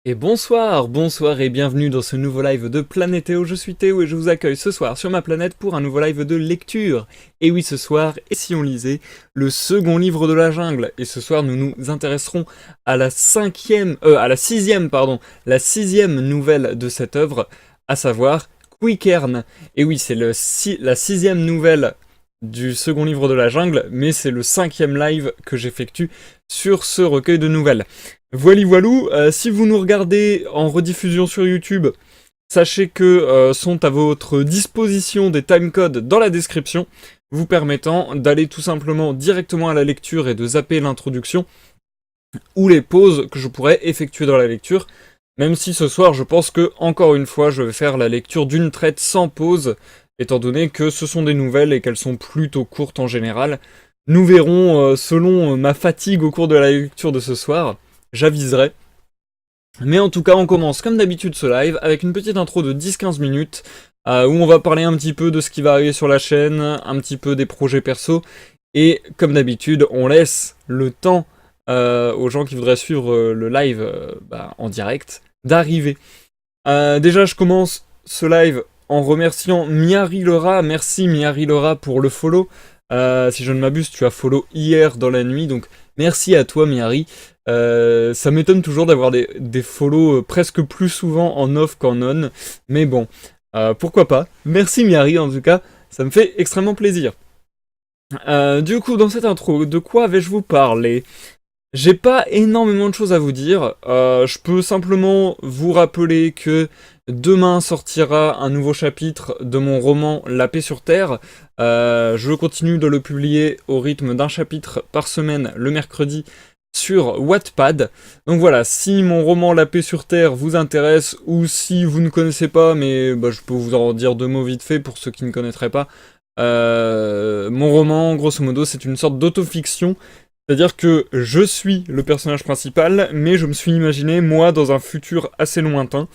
Et bonsoir et bienvenue dans ce nouveau live de Planétéo. Je suis Théo et je vous accueille ce soir sur ma planète pour un nouveau live de lecture. Et oui, ce soir, et si on lisait le second livre de la jungle. Et ce soir, nous nous intéresserons à la sixième nouvelle de cette œuvre, à savoir Quickern. Et oui, c'est la sixième nouvelle du second livre de la jungle, mais c'est le cinquième live que j'effectue sur ce recueil de nouvelles. Voilou, si vous nous regardez en rediffusion sur YouTube, sachez que sont à votre disposition des timecodes dans la description, vous permettant d'aller tout simplement directement à la lecture et de zapper l'introduction, ou les pauses que je pourrais effectuer dans la lecture, même si ce soir je pense que, encore une fois, je vais faire la lecture d'une traite sans pause, étant donné que ce sont des nouvelles et qu'elles sont plutôt courtes en général. Nous verrons selon ma fatigue au cours de la lecture de ce soir. J'aviserai. Mais en tout cas, on commence comme d'habitude ce live avec une petite intro de 10-15 minutes où on va parler un petit peu de ce qui va arriver sur la chaîne, un petit peu des projets perso. Et comme d'habitude, on laisse le temps aux gens qui voudraient suivre le live en direct d'arriver. Déjà, je commence ce live en remerciant Miari Laura. Merci Miari Laura pour le follow. Si je ne m'abuse, tu as follow hier dans la nuit, donc merci à toi Miari. Ça m'étonne toujours d'avoir des follow presque plus souvent en off qu'en on, mais bon, pourquoi pas. Merci Miari en tout cas, ça me fait extrêmement plaisir. Du coup, dans cette intro, de quoi vais-je vous parler ? J'ai pas énormément de choses à vous dire, je peux simplement vous rappeler que demain sortira un nouveau chapitre de mon roman La paix sur Terre. Je continue de le publier au rythme d'un chapitre par semaine le mercredi sur Wattpad. Donc voilà, si mon roman La paix sur Terre vous intéresse, ou si vous ne connaissez pas, mais je peux vous en dire deux mots vite fait pour ceux qui ne connaîtraient pas. Mon roman, grosso modo, c'est une sorte d'autofiction. C'est-à-dire que je suis le personnage principal, mais je me suis imaginé, moi, dans un futur assez lointain,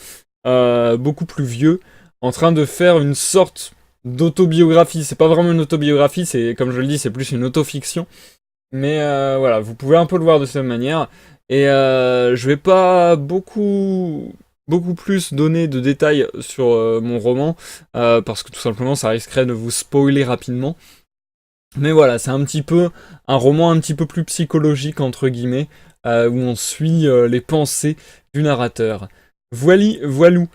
beaucoup plus vieux, en train de faire une sorte d'autobiographie. C'est pas vraiment une autobiographie, c'est, comme je le dis, c'est plus une autofiction. Mais voilà, vous pouvez un peu le voir de cette manière. Et je vais pas beaucoup plus donner de détails sur mon roman, parce que tout simplement ça risquerait de vous spoiler rapidement. Mais voilà, c'est un petit peu un roman un petit peu plus psychologique, entre guillemets, où on suit les pensées du narrateur. Voilou.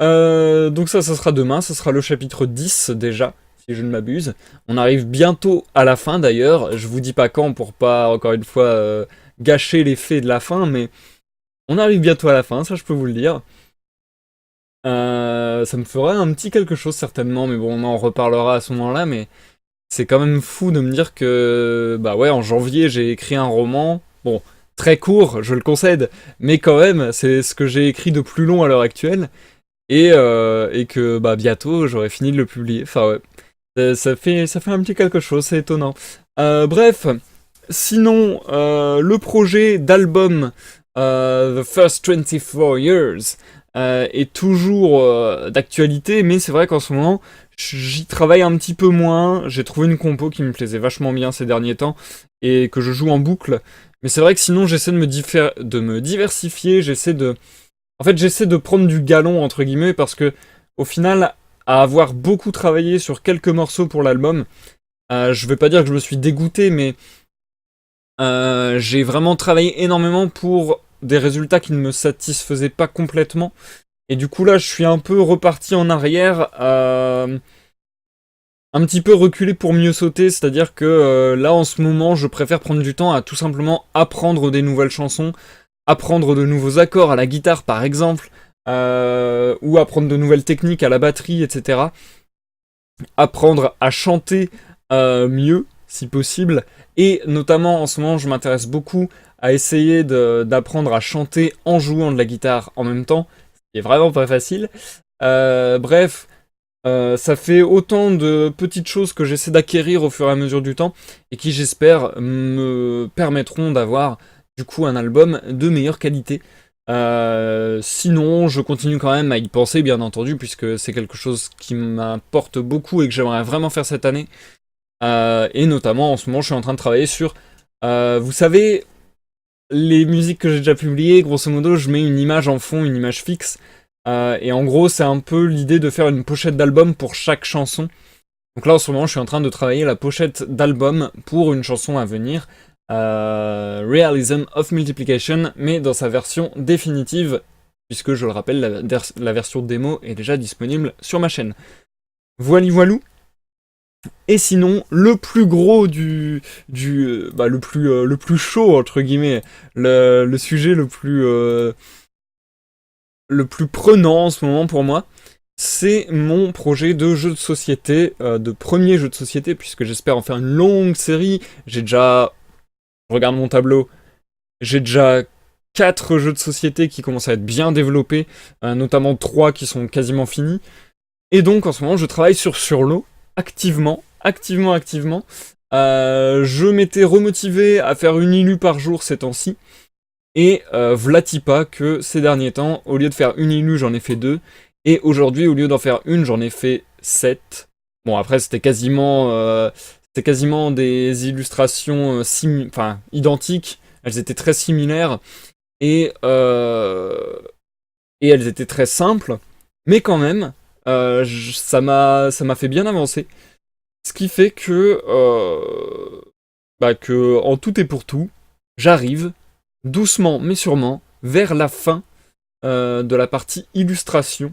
Donc ça sera demain, ça sera le chapitre 10 déjà, si je ne m'abuse. On arrive bientôt à la fin d'ailleurs, je vous dis pas quand pour pas, encore une fois, gâcher l'effet de la fin, mais on arrive bientôt à la fin, ça je peux vous le dire. Ça me ferait un petit quelque chose certainement, mais bon, on en reparlera à ce moment-là, mais c'est quand même fou de me dire que, en janvier, j'ai écrit un roman, bon, très court, je le concède, mais quand même, c'est ce que j'ai écrit de plus long à l'heure actuelle, et que, bientôt, j'aurai fini de le publier, enfin ouais, ça fait un petit quelque chose, c'est étonnant. Bref, sinon, le projet d'album The First 24 Years est toujours d'actualité, mais c'est vrai qu'en ce moment, j'y travaille un petit peu moins. J'ai trouvé une compo qui me plaisait vachement bien ces derniers temps et que je joue en boucle. Mais c'est vrai que sinon, j'essaie de me diversifier. J'essaie de prendre du galon, entre guillemets, parce que au final, à avoir beaucoup travaillé sur quelques morceaux pour l'album, je vais pas dire que je me suis dégoûté, mais j'ai vraiment travaillé énormément pour des résultats qui ne me satisfaisaient pas complètement. Et du coup là, je suis un peu reparti en arrière, un petit peu reculé pour mieux sauter, c'est-à-dire que là en ce moment, je préfère prendre du temps à tout simplement apprendre des nouvelles chansons, apprendre de nouveaux accords à la guitare par exemple, ou apprendre de nouvelles techniques à la batterie, etc. Apprendre à chanter mieux, si possible, et notamment en ce moment, je m'intéresse beaucoup à essayer d'apprendre à chanter en jouant de la guitare en même temps, qui est vraiment pas facile. Bref, ça fait autant de petites choses que j'essaie d'acquérir au fur et à mesure du temps, et qui j'espère me permettront d'avoir du coup un album de meilleure qualité. Sinon, je continue quand même à y penser, bien entendu, puisque c'est quelque chose qui m'importe beaucoup et que j'aimerais vraiment faire cette année. Et notamment, en ce moment, je suis en train de travailler sur, vous savez, les musiques que j'ai déjà publiées, grosso modo, je mets une image en fond, une image fixe. Et en gros, c'est un peu l'idée de faire une pochette d'album pour chaque chanson. Donc là, en ce moment, je suis en train de travailler la pochette d'album pour une chanson à venir. Realism of Multiplication, mais dans sa version définitive, puisque je le rappelle, la version démo est déjà disponible sur ma chaîne. Voilou. Et sinon, le plus gros le plus chaud, entre guillemets, le sujet le plus prenant en ce moment pour moi, c'est mon projet de jeu de société, de premier jeu de société, puisque j'espère en faire une longue série. Je regarde mon tableau, j'ai déjà 4 jeux de société qui commencent à être bien développés, notamment 3 qui sont quasiment finis. Et donc en ce moment, je travaille sur Surlo, activement. Je m'étais remotivé à faire une illu par jour ces temps-ci. Et vlati pas que ces derniers temps, au lieu de faire une illu, j'en ai fait 2. Et aujourd'hui, au lieu d'en faire une, j'en ai fait 7. Bon, après, c'était quasiment des illustrations identiques. Elles étaient très similaires. Et elles étaient très simples. Mais quand même, ça m'a fait bien avancer. Ce qui fait que en tout et pour tout, j'arrive doucement mais sûrement vers la fin de la partie illustration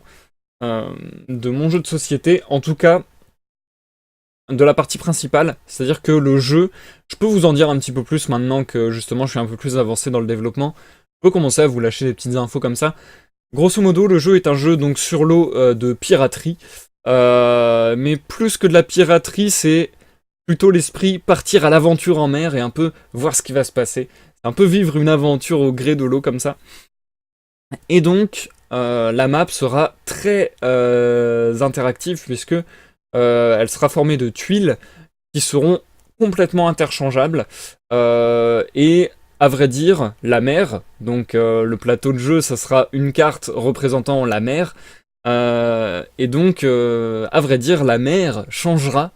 de mon jeu de société, en tout cas de la partie principale, c'est-à-dire que le jeu, je peux vous en dire un petit peu plus maintenant que justement je suis un peu plus avancé dans le développement, je peux commencer à vous lâcher des petites infos comme ça. Grosso modo, le jeu est un jeu donc sur l'eau de piraterie, mais plus que de la piraterie, c'est plutôt l'esprit partir à l'aventure en mer et un peu voir ce qui va se passer. Un peu vivre une aventure au gré de l'eau comme ça. Et donc, la map sera très interactive puisque elle sera formée de tuiles qui seront complètement interchangeables. Et à vrai dire, la mer, donc le plateau de jeu, ça sera une carte représentant la mer. Et donc, à vrai dire, la mer changera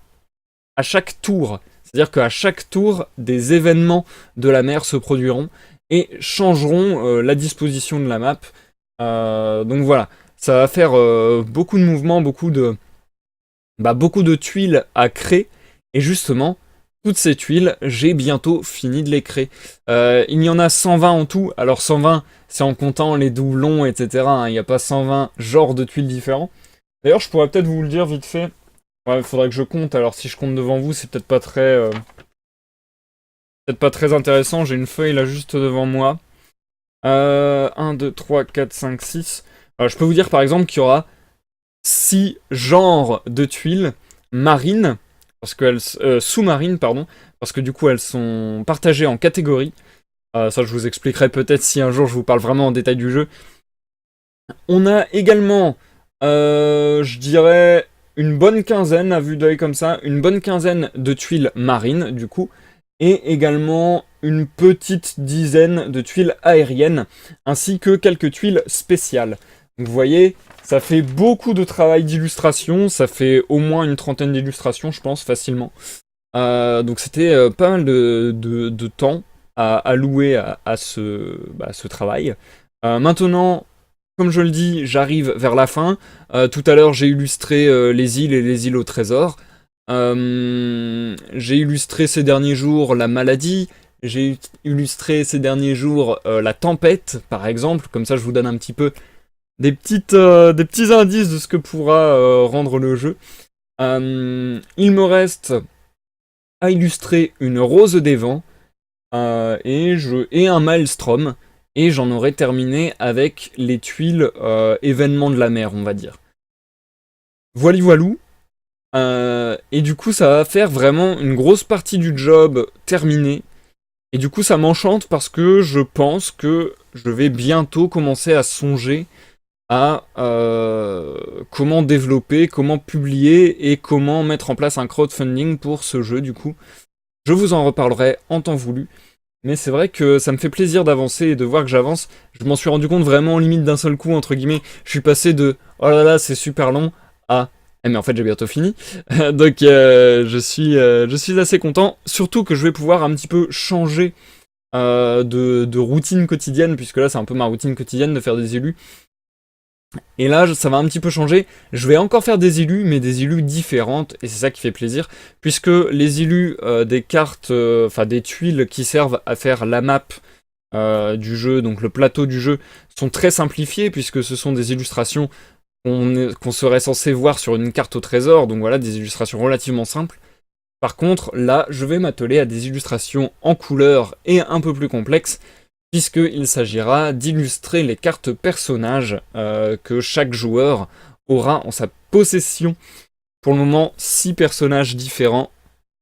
à chaque tour. C'est-à-dire qu'à chaque tour, des événements de la mer se produiront et changeront la disposition de la map. Donc voilà, ça va faire beaucoup de mouvements, beaucoup de tuiles à créer. Et justement, toutes ces tuiles, j'ai bientôt fini de les créer. Il y en a 120 en tout. Alors 120, c'est en comptant les doublons, etc. Il n'y a pas 120 genres de tuiles différents. D'ailleurs, je pourrais peut-être vous le dire vite fait. Ouais, il faudrait que je compte. Alors si je compte devant vous, c'est peut-être pas très intéressant. J'ai une feuille là juste devant moi. 1, 2, 3, 4, 5, 6. Je peux vous dire par exemple qu'il y aura 6 genres de tuiles marines, parce qu'elles sous-marines, pardon, parce que du coup elles sont partagées en catégories. Ça je vous expliquerai peut-être si un jour je vous parle vraiment en détail du jeu. On a également, je dirais, une bonne quinzaine, à vue d'œil comme ça, une bonne quinzaine de tuiles marines, du coup, et également une petite dizaine de tuiles aériennes, ainsi que quelques tuiles spéciales. Donc, vous voyez, ça fait beaucoup de travail d'illustration, ça fait au moins une trentaine d'illustrations, je pense, facilement. Donc c'était pas mal de temps à allouer à ce travail. Maintenant, comme je le dis, j'arrive vers la fin. Tout à l'heure, j'ai illustré les îles et les îles au trésor. J'ai illustré ces derniers jours la maladie. J'ai illustré ces derniers jours la tempête, par exemple. Comme ça, je vous donne un petit peu des petits indices de ce que pourra rendre le jeu. Il me reste à illustrer une rose des vents et un maelstrom. Et j'en aurai terminé avec les tuiles événements de la mer, on va dire. Voilou. Et du coup, ça va faire vraiment une grosse partie du job terminée. Et du coup, ça m'enchante parce que je pense que je vais bientôt commencer à songer à comment développer, comment publier et comment mettre en place un crowdfunding pour ce jeu, du coup. Je vous en reparlerai en temps voulu. Mais c'est vrai que ça me fait plaisir d'avancer et de voir que j'avance. Je m'en suis rendu compte vraiment limite d'un seul coup, entre guillemets. Je suis passé de « Oh là là, c'est super long » à « mais en fait, j'ai bientôt fini. » Donc, je suis assez content. Surtout que je vais pouvoir un petit peu changer de routine quotidienne, puisque là c'est un peu ma routine quotidienne de faire des élus. Et là, ça va un petit peu changer. Je vais encore faire des élus, mais des élus différentes, et c'est ça qui fait plaisir, puisque les élus des cartes, enfin des tuiles qui servent à faire la map du jeu, donc le plateau du jeu, sont très simplifiés, puisque ce sont des illustrations qu'on serait censé voir sur une carte au trésor, donc voilà, des illustrations relativement simples. Par contre, là, je vais m'atteler à des illustrations en couleur et un peu plus complexes, puisqu'il s'agira d'illustrer les cartes personnages que chaque joueur aura en sa possession. Pour le moment, 6 personnages différents.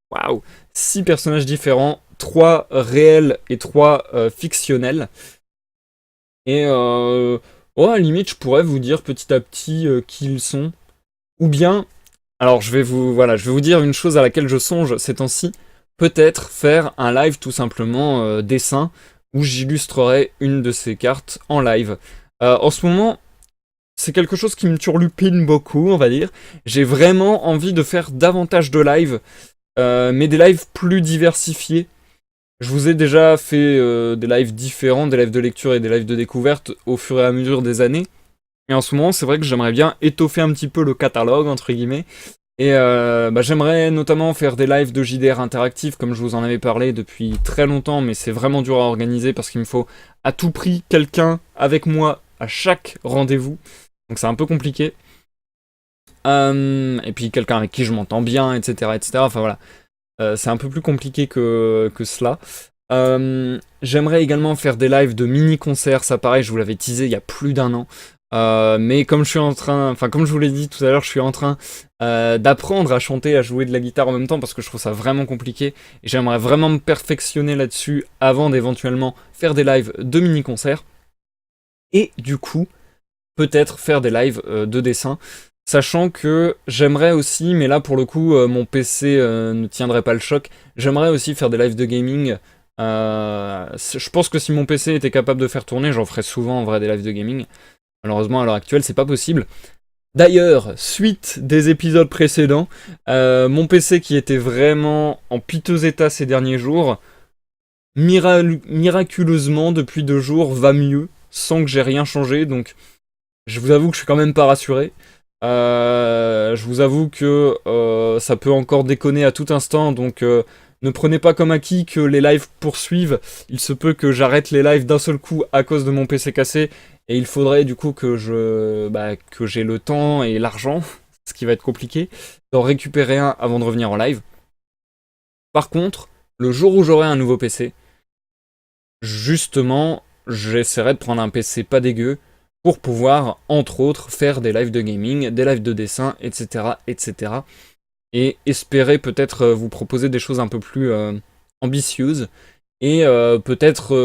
Waouh! 6 personnages différents, 3 réels et 3 fictionnels. Et à la limite, je pourrais vous dire petit à petit qui ils sont. Ou bien, alors je vais vous dire une chose à laquelle je songe ces temps-ci. Peut-être faire un live tout simplement dessin, où j'illustrerai une de ces cartes en live. En ce moment, c'est quelque chose qui me turlupine beaucoup, on va dire. J'ai vraiment envie de faire davantage de lives, mais des lives plus diversifiés. Je vous ai déjà fait des lives différents, des lives de lecture et des lives de découverte au fur et à mesure des années. Et en ce moment, c'est vrai que j'aimerais bien étoffer un petit peu le catalogue, entre guillemets. Et j'aimerais notamment faire des lives de JDR interactifs, comme je vous en avais parlé depuis très longtemps, mais c'est vraiment dur à organiser parce qu'il me faut à tout prix quelqu'un avec moi à chaque rendez-vous. Donc c'est un peu compliqué. Et puis quelqu'un avec qui je m'entends bien, etc., etc. Enfin voilà. C'est un peu plus compliqué que cela. J'aimerais également faire des lives de mini-concerts, ça pareil, je vous l'avais teasé il y a plus d'un an. Mais comme comme je vous l'ai dit tout à l'heure, je suis en train d'apprendre à chanter, à jouer de la guitare en même temps parce que je trouve ça vraiment compliqué. Et j'aimerais vraiment me perfectionner là-dessus avant d'éventuellement faire des lives de mini-concerts. Et du coup, peut-être faire des lives de dessin. Sachant que j'aimerais aussi, mais là pour le coup mon PC ne tiendrait pas le choc, j'aimerais aussi faire des lives de gaming. Je pense que si mon PC était capable de faire tourner, j'en ferais souvent en vrai des lives de gaming. Malheureusement à l'heure actuelle c'est pas possible. D'ailleurs, suite des épisodes précédents, mon PC qui était vraiment en piteux état ces derniers jours, miraculeusement depuis 2 jours va mieux, sans que j'ai rien changé, donc je vous avoue que je suis quand même pas rassuré. Je vous avoue que ça peut encore déconner à tout instant, donc ne prenez pas comme acquis que les lives poursuivent. Il se peut que j'arrête les lives d'un seul coup à cause de mon PC cassé, et il faudrait du coup que que j'ai le temps et l'argent, ce qui va être compliqué, d'en récupérer un avant de revenir en live. Par contre, le jour où j'aurai un nouveau PC, justement, j'essaierai de prendre un PC pas dégueu, pour pouvoir, entre autres, faire des lives de gaming, des lives de dessin, etc., etc. Et espérer peut-être vous proposer des choses un peu plus ambitieuses. Et peut-être,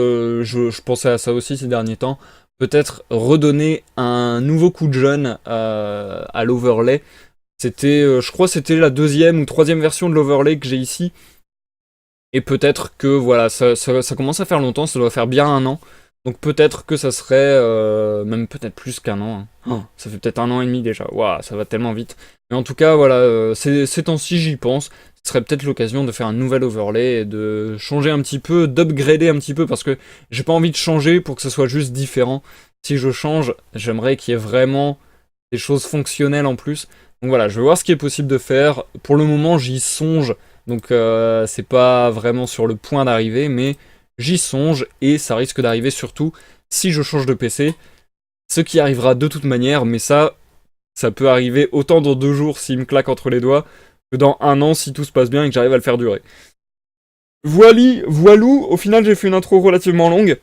je pensais à ça aussi ces derniers temps, peut-être redonner un nouveau coup de jeune à l'overlay. C'était, je crois, c'était la 2e ou 3e version de l'overlay que j'ai ici. Et peut-être que, voilà, ça commence à faire longtemps, ça doit faire bien un an. Donc peut-être que ça serait, même peut-être plus qu'un an. Hein. Ça fait peut-être 1 an et demi déjà. Waouh, ça va tellement vite. Mais en tout cas, voilà, ces temps-ci, j'y pense. Ce serait peut-être l'occasion de faire un nouvel overlay et de changer un petit peu, d'upgrader un petit peu, parce que j'ai pas envie de changer pour que ce soit juste différent. Si je change, j'aimerais qu'il y ait vraiment des choses fonctionnelles en plus. Donc voilà, je vais voir ce qui est possible de faire. Pour le moment, j'y songe. Donc c'est pas vraiment sur le point d'arriver, mais j'y songe et ça risque d'arriver surtout si je change de PC. Ce qui arrivera de toute manière, mais ça peut arriver autant dans 2 jours s'il me claque entre les doigts que dans 1 an si tout se passe bien et que j'arrive à le faire durer. Voilou, au final j'ai fait une intro relativement longue.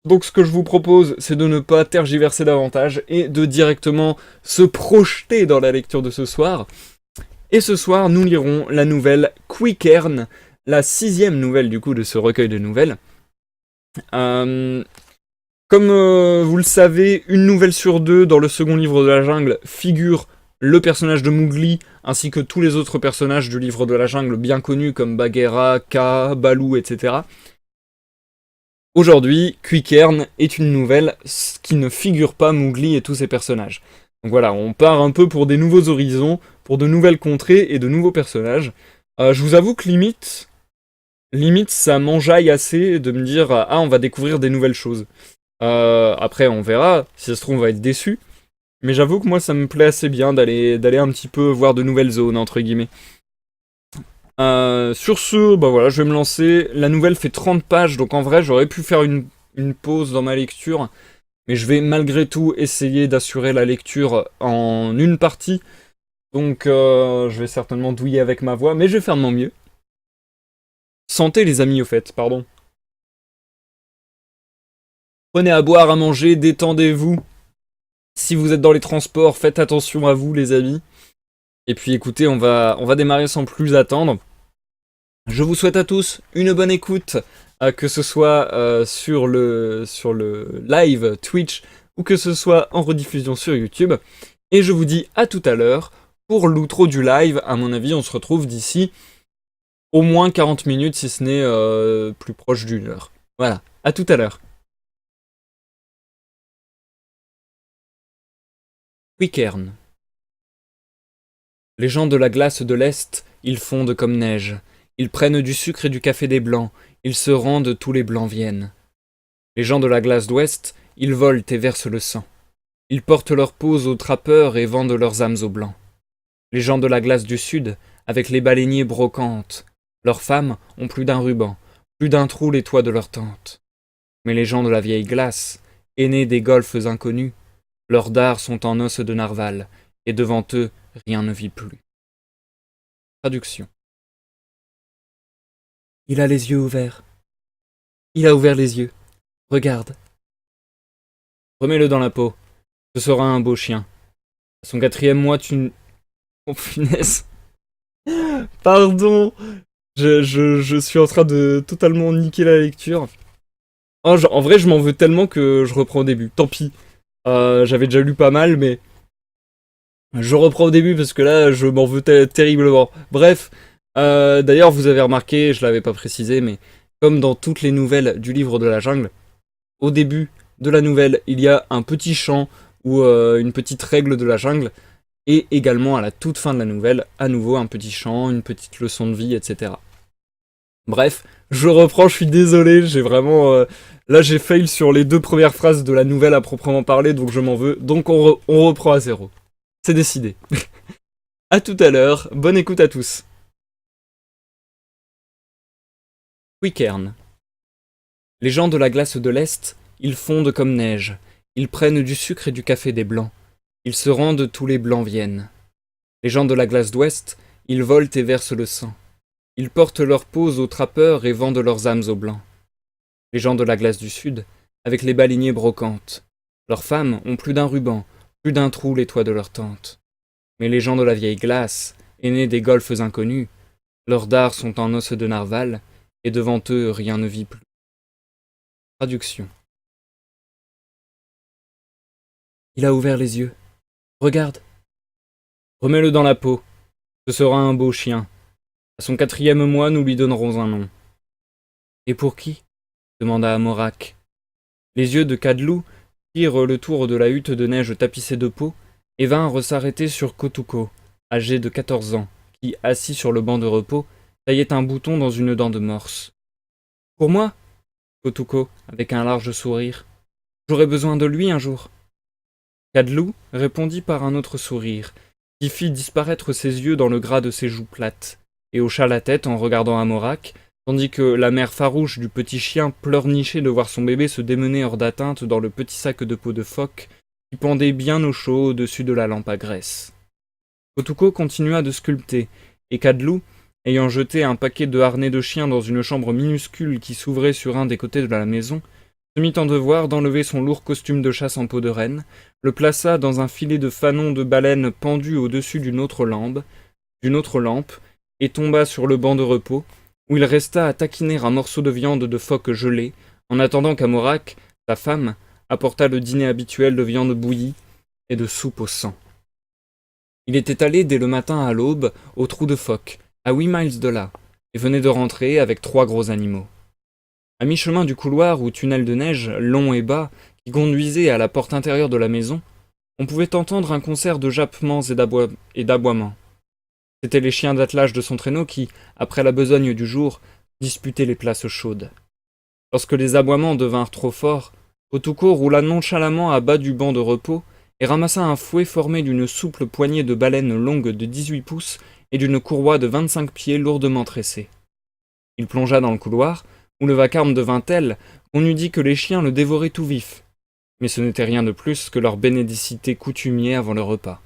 Donc ce que je vous propose, c'est de ne pas tergiverser davantage et de directement se projeter dans la lecture de ce soir. Et ce soir, nous lirons la nouvelle Quickern, la 6e nouvelle du coup de ce recueil de nouvelles. Comme vous le savez, une nouvelle sur 2 dans le second livre de la jungle figure le personnage de Mowgli, ainsi que tous les autres personnages du livre de la jungle bien connus comme Bagheera, Kaa, Baloo, etc. Aujourd'hui, Quickern est une nouvelle qui ne figure pas Mowgli et tous ses personnages. Donc voilà, on part un peu pour des nouveaux horizons, pour de nouvelles contrées et de nouveaux personnages. Je vous avoue que limite, limite ça m'enjaille assez de me dire ah on va découvrir des nouvelles choses. Après on verra, si ça se trouve on va être déçu. Mais j'avoue que moi ça me plaît assez bien d'aller un petit peu voir de nouvelles zones entre guillemets. Sur ce, bah voilà, je vais me lancer. La nouvelle fait 30 pages, donc en vrai j'aurais pu faire une pause dans ma lecture. Mais je vais malgré tout essayer d'assurer la lecture en une partie. Donc je vais certainement douiller avec ma voix, mais je vais faire de mon mieux. Santé les amis au fait, pardon. Prenez à boire, à manger, détendez-vous. Si vous êtes dans les transports, faites attention à vous les amis. Et puis écoutez, on va démarrer sans plus attendre. Je vous souhaite à tous une bonne écoute, que ce soit sur le live Twitch ou que ce soit en rediffusion sur YouTube. Et je vous dis à tout à l'heure pour l'outro du live. À mon avis, on se retrouve d'ici au moins 40 minutes, si ce n'est plus proche d'une heure. Voilà, à tout à l'heure. Quickern. Les gens de la glace de l'Est, ils fondent comme neige. Ils prennent du sucre et du café des Blancs. Ils se rendent, tous les Blancs viennent. Les gens de la glace d'Ouest, ils volent et versent le sang. Ils portent leurs peaux aux trappeurs et vendent leurs âmes aux Blancs. Les gens de la glace du Sud, avec les baleiniers brocantes. Leurs femmes ont plus d'un ruban, plus d'un trou les toits de leurs tentes. Mais les gens de la vieille glace, aînés des golfes inconnus, leurs dards sont en os de narval, et devant eux, rien ne vit plus. Traduction. Il a les yeux ouverts. Il a ouvert les yeux. Regarde. Remets-le dans la peau. Ce sera un beau chien. À son 4e mois, tu... Oh punaise. Pardon. Je suis en train de totalement niquer la lecture. Oh, en vrai, je m'en veux tellement que je reprends au début. Tant pis. J'avais déjà lu pas mal, mais... Je reprends au début parce que là, je m'en veux terriblement. Bref, d'ailleurs, vous avez remarqué, je l'avais pas précisé, mais comme dans toutes les nouvelles du livre de la jungle, au début de la nouvelle, il y a un petit chant ou une petite règle de la jungle, et également à la toute fin de la nouvelle, à nouveau un petit chant, une petite leçon de vie, etc. Bref, je reprends, je suis désolé, j'ai vraiment... là, j'ai fail sur les 2 premières phrases de la nouvelle à proprement parler, donc je m'en veux, donc on reprend à zéro. C'est décidé. À tout à l'heure, bonne écoute à tous. Quickern. Les gens de la glace de l'Est, ils fondent comme neige. Ils prennent du sucre et du café des Blancs. Ils se rendent, tous les Blancs viennent. Les gens de la glace d'Ouest, ils volent et versent le sang. Ils portent leurs peaux aux trappeurs et vendent leurs âmes aux Blancs. Les gens de la glace du Sud, avec les baleiniers brocantes. Leurs femmes ont plus d'un ruban, plus d'un trou les toits de leurs tentes. Mais les gens de la vieille glace, aînés des golfes inconnus, leurs dards sont en os de narval, et devant eux rien ne vit plus. Traduction. Il a ouvert les yeux. Regarde. Remets-le dans la peau. Ce sera un beau chien. À son 4e mois, nous lui donnerons un nom. Et pour qui? Demanda Amorak. Les yeux de Kadlou firent le tour de la hutte de neige tapissée de peau et vinrent s'arrêter sur Kotuko, âgé de 14 ans, qui, assis sur le banc de repos, taillait un bouton dans une dent de morse. Pour moi? Kotuko, avec un large sourire. J'aurai besoin de lui un jour. Kadlou répondit par un autre sourire, qui fit disparaître ses yeux dans le gras de ses joues plates, et hocha la tête en regardant Amorak, tandis que la mère farouche du petit chien pleurnichait de voir son bébé se démener hors d'atteinte dans le petit sac de peau de phoque qui pendait bien au chaud au-dessus de la lampe à graisse. Kotuko continua de sculpter, et Kadlou, ayant jeté un paquet de harnais de chien dans une chambre minuscule qui s'ouvrait sur un des côtés de la maison, se mit en devoir d'enlever son lourd costume de chasse en peau de renne, le plaça dans un filet de fanon de baleine pendu au-dessus d'une autre lampe, et tomba sur le banc de repos, où il resta à taquiner un morceau de viande de phoque gelée, en attendant qu'Amorak, sa femme, apportât le dîner habituel de viande bouillie et de soupe au sang. Il était allé dès le matin à l'aube au trou de phoque, à 8 miles de là, et venait de rentrer avec 3 gros animaux. À mi-chemin du couloir ou tunnel de neige, long et bas, qui conduisait à la porte intérieure de la maison, on pouvait entendre un concert de jappements et d'aboiements. C'étaient les chiens d'attelage de son traîneau qui, après la besogne du jour, disputer les places chaudes. Lorsque les aboiements devinrent trop forts, Kotuko roula nonchalamment à bas du banc de repos et ramassa un fouet formé d'une souple poignée de baleine longue de 18 pouces et d'une courroie de 25 pieds lourdement tressée. Il plongea dans le couloir, où le vacarme devint tel qu'on eût dit que les chiens le dévoraient tout vif. Mais ce n'était rien de plus que leur bénédicité coutumier avant le repas.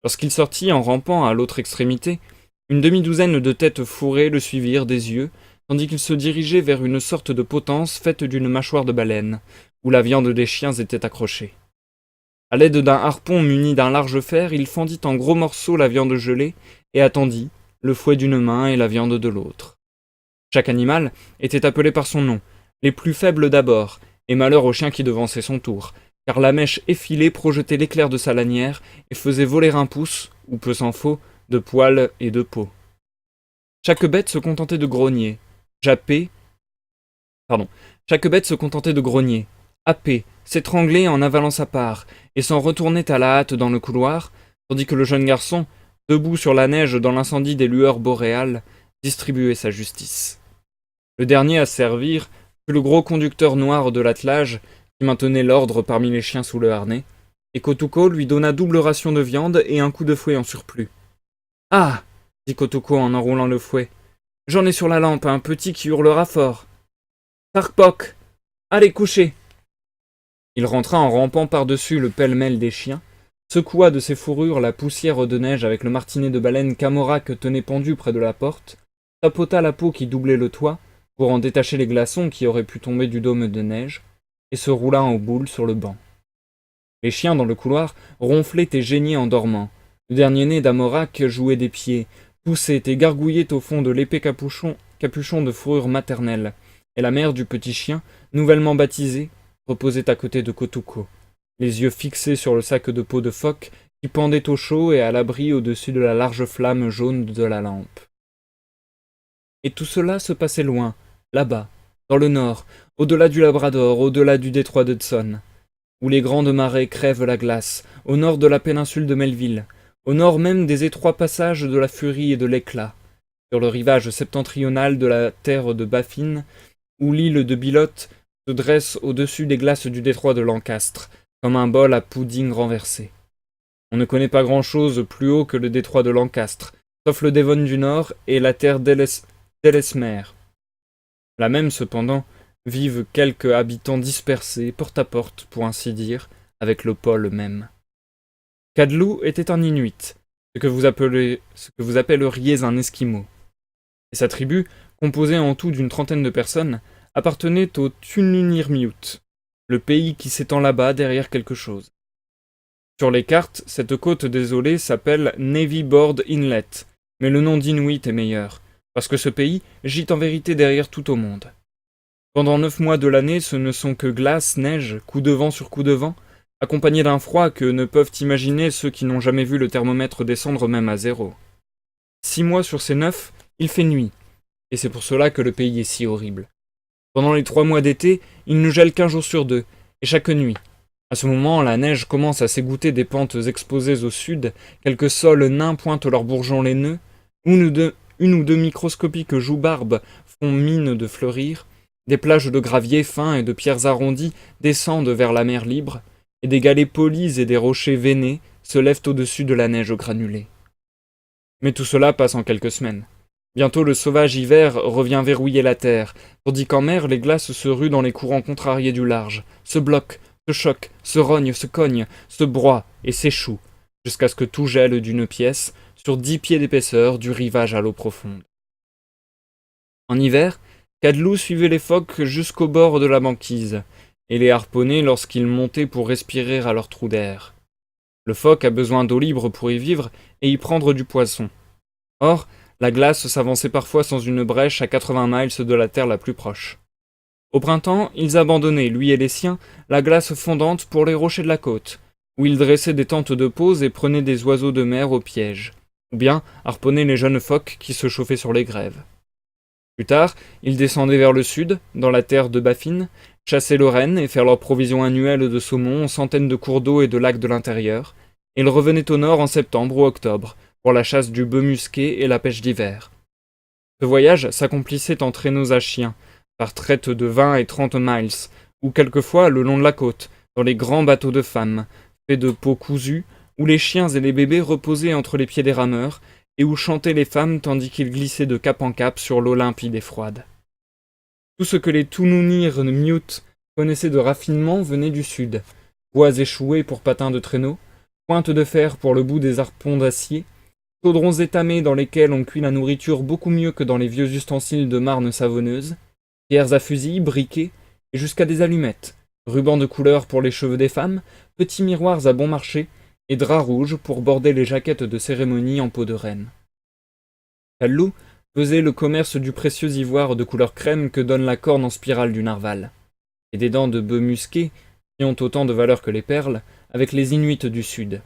Lorsqu'il sortit en rampant à l'autre extrémité, une demi-douzaine de têtes fourrées le suivirent des yeux, tandis qu'il se dirigeait vers une sorte de potence faite d'une mâchoire de baleine, où la viande des chiens était accrochée. À l'aide d'un harpon muni d'un large fer, il fendit en gros morceaux la viande gelée et attendit, le fouet d'une main et la viande de l'autre. Chaque animal était appelé par son nom, les plus faibles d'abord, et malheur au chien qui devançait son tour, car la mèche effilée projetait l'éclair de sa lanière et faisait voler un pouce, ou peu s'en faut, de poils et de peau. Chaque bête se contentait de grogner, happer, s'étrangler en avalant sa part, et s'en retournait à la hâte dans le couloir, tandis que le jeune garçon, debout sur la neige dans l'incendie des lueurs boréales, distribuait sa justice. Le dernier à servir fut le gros conducteur noir de l'attelage, qui maintenait l'ordre parmi les chiens sous le harnais, et Kotuko lui donna double ration de viande et un coup de fouet en surplus. « Ah !» dit Kotuko en enroulant le fouet. « J'en ai sur la lampe un petit qui hurlera fort. Tarkpok, allez coucher !» Il rentra en rampant par-dessus le pêle-mêle des chiens, secoua de ses fourrures la poussière de neige avec le martinet de baleine qu'Amorak tenait pendu près de la porte, tapota la peau qui doublait le toit, pour en détacher les glaçons qui auraient pu tomber du dôme de neige, et se roula en boule sur le banc. Les chiens dans le couloir ronflaient et geignaient en dormant. Le dernier-né d'Amorak jouait des pieds, poussait et gargouillait au fond de l'épais capuchon de fourrure maternelle, et la mère du petit chien, nouvellement baptisé, reposait à côté de Kotuko, les yeux fixés sur le sac de peau de phoque qui pendait au chaud et à l'abri au-dessus de la large flamme jaune de la lampe. Et tout cela se passait loin, là-bas, dans le nord, au-delà du Labrador, au-delà du détroit d'Hudson, où les grandes marées crèvent la glace, au nord de la péninsule de Melville, au nord même des étroits passages de la Furie et de l'Éclat, sur le rivage septentrional de la terre de Baffin, où l'île de Bilotte se dresse au-dessus des glaces du détroit de Lancastre, comme un bol à pudding renversé. On ne connaît pas grand-chose plus haut que le détroit de Lancastre, sauf le Devon du Nord et la terre d'Ellesmere. Là même, cependant, vivent quelques habitants dispersés, porte à porte, pour ainsi dire, avec le pôle même. Kadlou était un Inuit, ce que vous appelleriez un Esquimau. Et sa tribu, composée en tout d'une trentaine de personnes, appartenait au Tununirmiut, le pays qui s'étend là-bas derrière quelque chose. Sur les cartes, cette côte désolée s'appelle Navy Board Inlet, mais le nom d'Inuit est meilleur, parce que ce pays gît en vérité derrière tout au monde. Pendant 9 mois de l'année, ce ne sont que glace, neige, coup de vent sur coup de vent, accompagnés d'un froid que ne peuvent imaginer ceux qui n'ont jamais vu le thermomètre descendre même à 0. 6 mois sur ces 9, il fait nuit, et c'est pour cela que le pays est si horrible. Pendant les 3 mois d'été, il ne gèle qu'1 jour sur 2, et chaque nuit. À ce moment, la neige commence à s'égoutter des pentes exposées au sud, quelques sols nains pointent leurs bourgeons laineux, une ou deux microscopiques joues-barbes font mine de fleurir, des plages de gravier fins et de pierres arrondies descendent vers la mer libre, et des galets polis et des rochers veinés se lèvent au-dessus de la neige granulée. Mais tout cela passe en quelques semaines. Bientôt le sauvage hiver revient verrouiller la terre, tandis qu'en mer les glaces se ruent dans les courants contrariés du large, se bloquent, se choquent, se rognent, se cognent, se broient et s'échouent, jusqu'à ce que tout gèle d'une pièce, sur 10 pieds d'épaisseur, du rivage à l'eau profonde. En hiver, Kadlou suivait les phoques jusqu'au bord de la banquise, et les harponnait lorsqu'ils montaient pour respirer à leur trou d'air. Le phoque a besoin d'eau libre pour y vivre et y prendre du poisson. Or, la glace s'avançait parfois sans une brèche à 80 miles de la terre la plus proche. Au printemps, ils abandonnaient, lui et les siens, la glace fondante pour les rochers de la côte, où ils dressaient des tentes de pause et prenaient des oiseaux de mer au piège, ou bien harponnaient les jeunes phoques qui se chauffaient sur les grèves. Plus tard, ils descendaient vers le sud, dans la terre de Baffin, chasser le renne et faire leur provision annuelle de saumon aux centaines de cours d'eau et de lacs de l'intérieur, et ils revenaient au nord en septembre ou octobre, pour la chasse du bœuf musqué et la pêche d'hiver. Ce voyage s'accomplissait en traîneaux à chiens, par traite de 20 et 30 miles, ou quelquefois le long de la côte, dans les grands bateaux de femmes, faits de peaux cousues, où les chiens et les bébés reposaient entre les pieds des rameurs, et où chantaient les femmes tandis qu'ils glissaient de cap en cap sur l'eau limpide et froide. Tout ce que les Tununir Mute connaissaient de raffinement venait du sud. Bois échoués pour patins de traîneau, pointes de fer pour le bout des harpons d'acier, chaudrons étamés dans lesquels on cuit la nourriture beaucoup mieux que dans les vieux ustensiles de marne savonneuse, pierres à fusil, briquets, et jusqu'à des allumettes, rubans de couleur pour les cheveux des femmes, petits miroirs à bon marché, et draps rouges pour border les jaquettes de cérémonie en peau de reine. Kallou faisait le commerce du précieux ivoire de couleur crème que donne la corne en spirale du narval, et des dents de bœuf musqué, qui ont autant de valeur que les perles, avec les Inuits du Sud.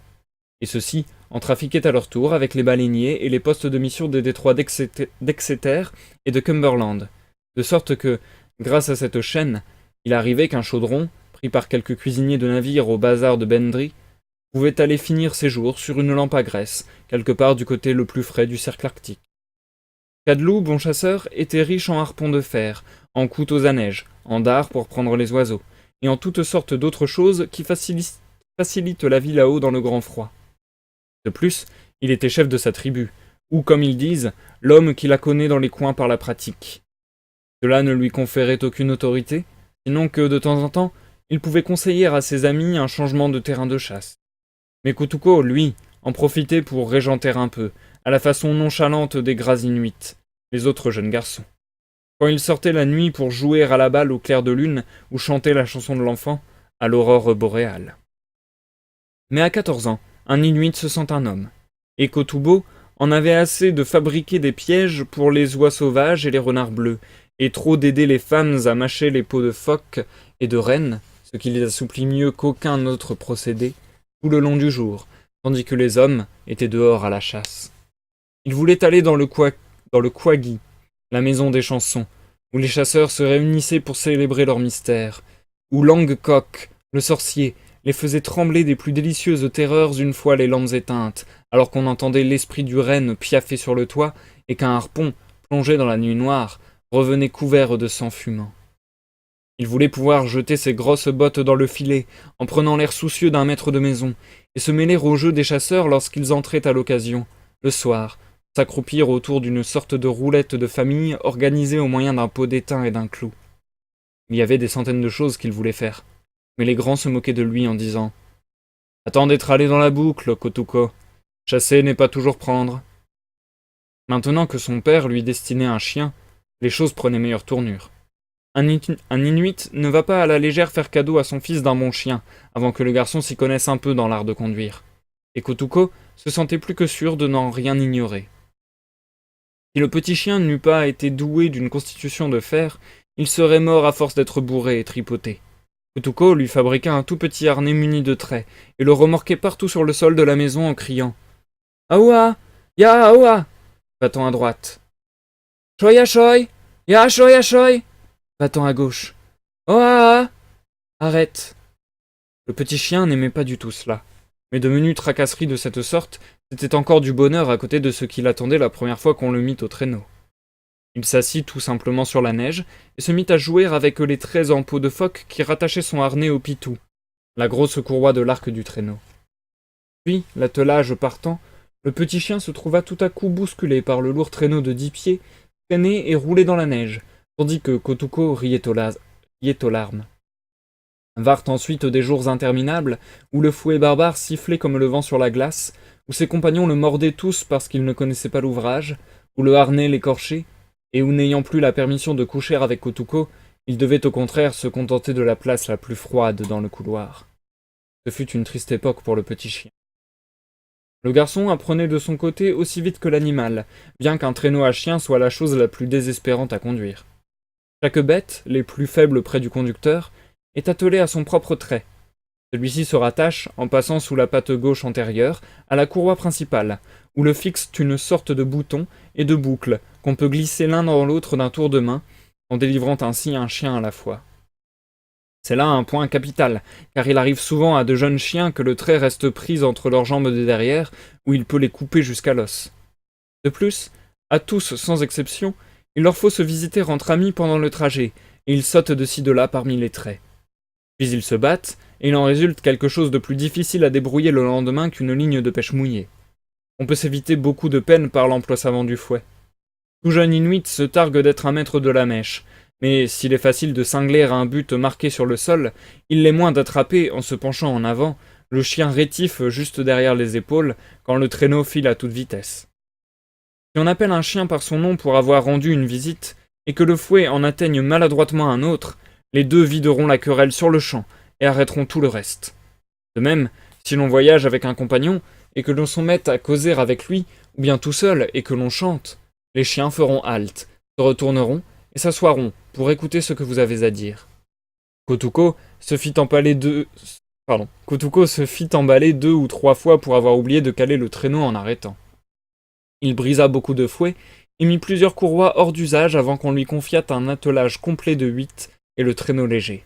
Et ceux-ci en trafiquaient à leur tour avec les baleiniers et les postes de mission des détroits d'Exeter et de Cumberland, de sorte que, grâce à cette chaîne, il arrivait qu'un chaudron, pris par quelques cuisiniers de navire au bazar de Bendry, pouvait aller finir ses jours sur une lampe à graisse, quelque part du côté le plus frais du cercle arctique. Kallou, bon chasseur, était riche en harpons de fer, en couteaux à neige, en dards pour prendre les oiseaux, et en toutes sortes d'autres choses qui facilitent la vie là-haut dans le grand froid. De plus, il était chef de sa tribu, ou comme ils disent, l'homme qui la connaît dans les coins par la pratique. Cela ne lui conférait aucune autorité, sinon que de temps en temps, il pouvait conseiller à ses amis un changement de terrain de chasse. Mais Kotuko, lui, en profitait pour régenter un peu, à la façon nonchalante des gras Inuits, les autres jeunes garçons. Quand il sortait la nuit pour jouer à la balle au clair de lune ou chanter la chanson de l'enfant à l'aurore boréale. Mais à 14 ans, un Inuit se sent un homme, et Kotubo en avait assez de fabriquer des pièges pour les oies sauvages et les renards bleus, et trop d'aider les femmes à mâcher les peaux de phoques et de rennes, ce qui les assouplit mieux qu'aucun autre procédé, tout le long du jour, tandis que les hommes étaient dehors à la chasse. Il voulait aller dans le Kwagi, la maison des chansons, où les chasseurs se réunissaient pour célébrer leur mystère, où Langkok, le sorcier, les faisait trembler des plus délicieuses terreurs une fois les lampes éteintes, alors qu'on entendait l'esprit du renne piaffer sur le toit et qu'un harpon, plongé dans la nuit noire, revenait couvert de sang fumant. Il voulait pouvoir jeter ses grosses bottes dans le filet, en prenant l'air soucieux d'un maître de maison, et se mêler au jeu des chasseurs lorsqu'ils entraient à l'occasion, le soir, s'accroupir autour d'une sorte de roulette de famille organisée au moyen d'un pot d'étain et d'un clou. Il y avait des centaines de choses qu'il voulait faire, mais les grands se moquaient de lui en disant « Attends d'être allé dans la boucle, Kotuko. Chasser n'est pas toujours prendre. » Maintenant que son père lui destinait un chien, les choses prenaient meilleure tournure. Un Inuit ne va pas à la légère faire cadeau à son fils d'un bon chien, avant que le garçon s'y connaisse un peu dans l'art de conduire. Et Kotuko se sentait plus que sûr de n'en rien ignorer. Si le petit chien n'eût pas été doué d'une constitution de fer, il serait mort à force d'être bourré et tripoté. Kotuko lui fabriqua un tout petit harnais muni de traits, et le remorquait partout sur le sol de la maison en criant « Aoua! Ya aoua !» battant à droite. « Choy choy! Ya choy choy !» battant à gauche. « Oa! Arrête !» Le petit chien n'aimait pas du tout cela, mais de menues tracasseries de cette sorte, c'était encore du bonheur à côté de ce qu'il attendait la première fois qu'on le mit au traîneau. Il s'assit tout simplement sur la neige et se mit à jouer avec les traits en peau de phoque qui rattachaient son harnais au pitou, la grosse courroie de l'arc du traîneau. Puis, l'attelage partant, le petit chien se trouva tout à coup bousculé par le lourd traîneau de 10 pieds, traîné et roulé dans la neige, tandis que Kotuko riait aux larmes. Vinrent ensuite des jours interminables, où le fouet barbare sifflait comme le vent sur la glace, où ses compagnons le mordaient tous parce qu'ils ne connaissaient pas l'ouvrage, où le harnais l'écorchait, et où n'ayant plus la permission de coucher avec Kotuko, il devait au contraire se contenter de la place la plus froide dans le couloir. Ce fut une triste époque pour le petit chien. Le garçon apprenait de son côté aussi vite que l'animal, bien qu'un traîneau à chien soit la chose la plus désespérante à conduire. Chaque bête, les plus faibles près du conducteur, est attelée à son propre trait. Celui-ci se rattache, en passant sous la patte gauche antérieure, à la courroie principale, où le fixe une sorte de bouton et de boucle qu'on peut glisser l'un dans l'autre d'un tour de main, en délivrant ainsi un chien à la fois. C'est là un point capital, car il arrive souvent à de jeunes chiens que le trait reste pris entre leurs jambes de derrière, où il peut les couper jusqu'à l'os. De plus, À tous, sans exception, il leur faut se visiter entre amis pendant le trajet, et ils sautent de ci de là parmi les traits. Puis ils se battent, et il en résulte quelque chose de plus difficile à débrouiller le lendemain qu'une ligne de pêche mouillée. On peut s'éviter beaucoup de peine par l'emploi savant du fouet. Tout jeune Inuit se targue d'être un maître de la mèche, mais s'il est facile de cingler à un but marqué sur le sol, il l'est moins d'attraper, en se penchant en avant, le chien rétif juste derrière les épaules quand le traîneau file à toute vitesse. Si on appelle un chien par son nom pour avoir rendu une visite, et que le fouet en atteigne maladroitement un autre, les deux videront la querelle sur le champ et arrêteront tout le reste. De même, si l'on voyage avec un compagnon, et que l'on s'en mette à causer avec lui, ou bien tout seul, et que l'on chante, les chiens feront halte, se retourneront, et s'assoiront pour écouter ce que vous avez à dire. Kotuko se fit emballer deux ou trois fois pour avoir oublié de caler le traîneau en arrêtant. Il brisa beaucoup de fouets et mit plusieurs courroies hors d'usage avant qu'on lui confiât un attelage complet de 8 et le traîneau léger.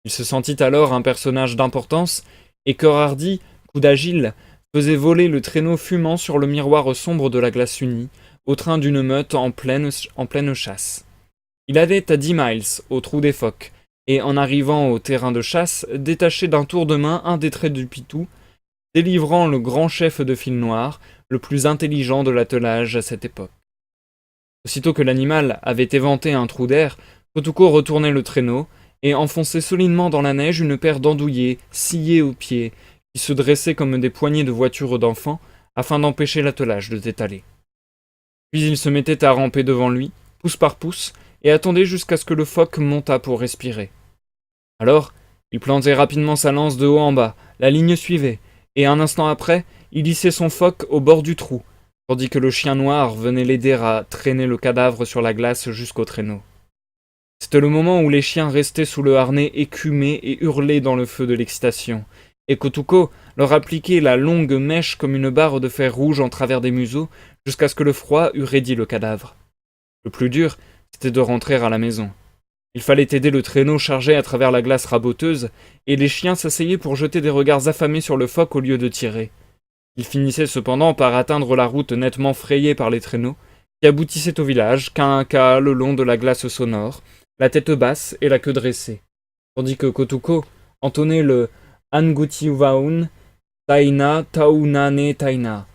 Il se sentit alors un personnage d'importance, et cœur hardi, coup d'agile, faisait voler le traîneau fumant sur le miroir sombre de la glace unie, au train d'une meute en pleine chasse. Il allait à 10 miles, au trou des phoques, et en arrivant au terrain de chasse, détachait d'un tour de main un des traits du pitou, délivrant le grand chef de fil noir, le plus intelligent de l'attelage à cette époque. Aussitôt que l'animal avait éventé un trou d'air, Kotuko retournait le traîneau, et enfonçait solidement dans la neige une paire d'andouillés, sciés aux pieds, qui se dressaient comme des poignées de voitures d'enfants, afin d'empêcher l'attelage de détaler. Puis il se mettait à ramper devant lui, pouce par pouce, et attendait jusqu'à ce que le phoque montât pour respirer. Alors, il plantait rapidement sa lance de haut en bas, la ligne suivait, et un instant après, il hissait son phoque au bord du trou, tandis que le chien noir venait l'aider à traîner le cadavre sur la glace jusqu'au traîneau. C'était le moment où les chiens restaient sous le harnais écumés et hurlaient dans le feu de l'excitation, et Kotuko leur appliquait la longue mèche comme une barre de fer rouge en travers des museaux, jusqu'à ce que le froid eût raidi le cadavre. Le plus dur, c'était de rentrer à la maison. Il fallait aider le traîneau chargé à travers la glace raboteuse, et les chiens s'asseyaient pour jeter des regards affamés sur le phoque au lieu de tirer. Ils finissaient cependant par atteindre la route nettement frayée par les traîneaux, qui aboutissaient au village, qu'un cas le long de la glace sonore, la tête basse et la queue dressée, tandis que Kotuko entonnait le Angutiuvaun Taina Taunane Taina,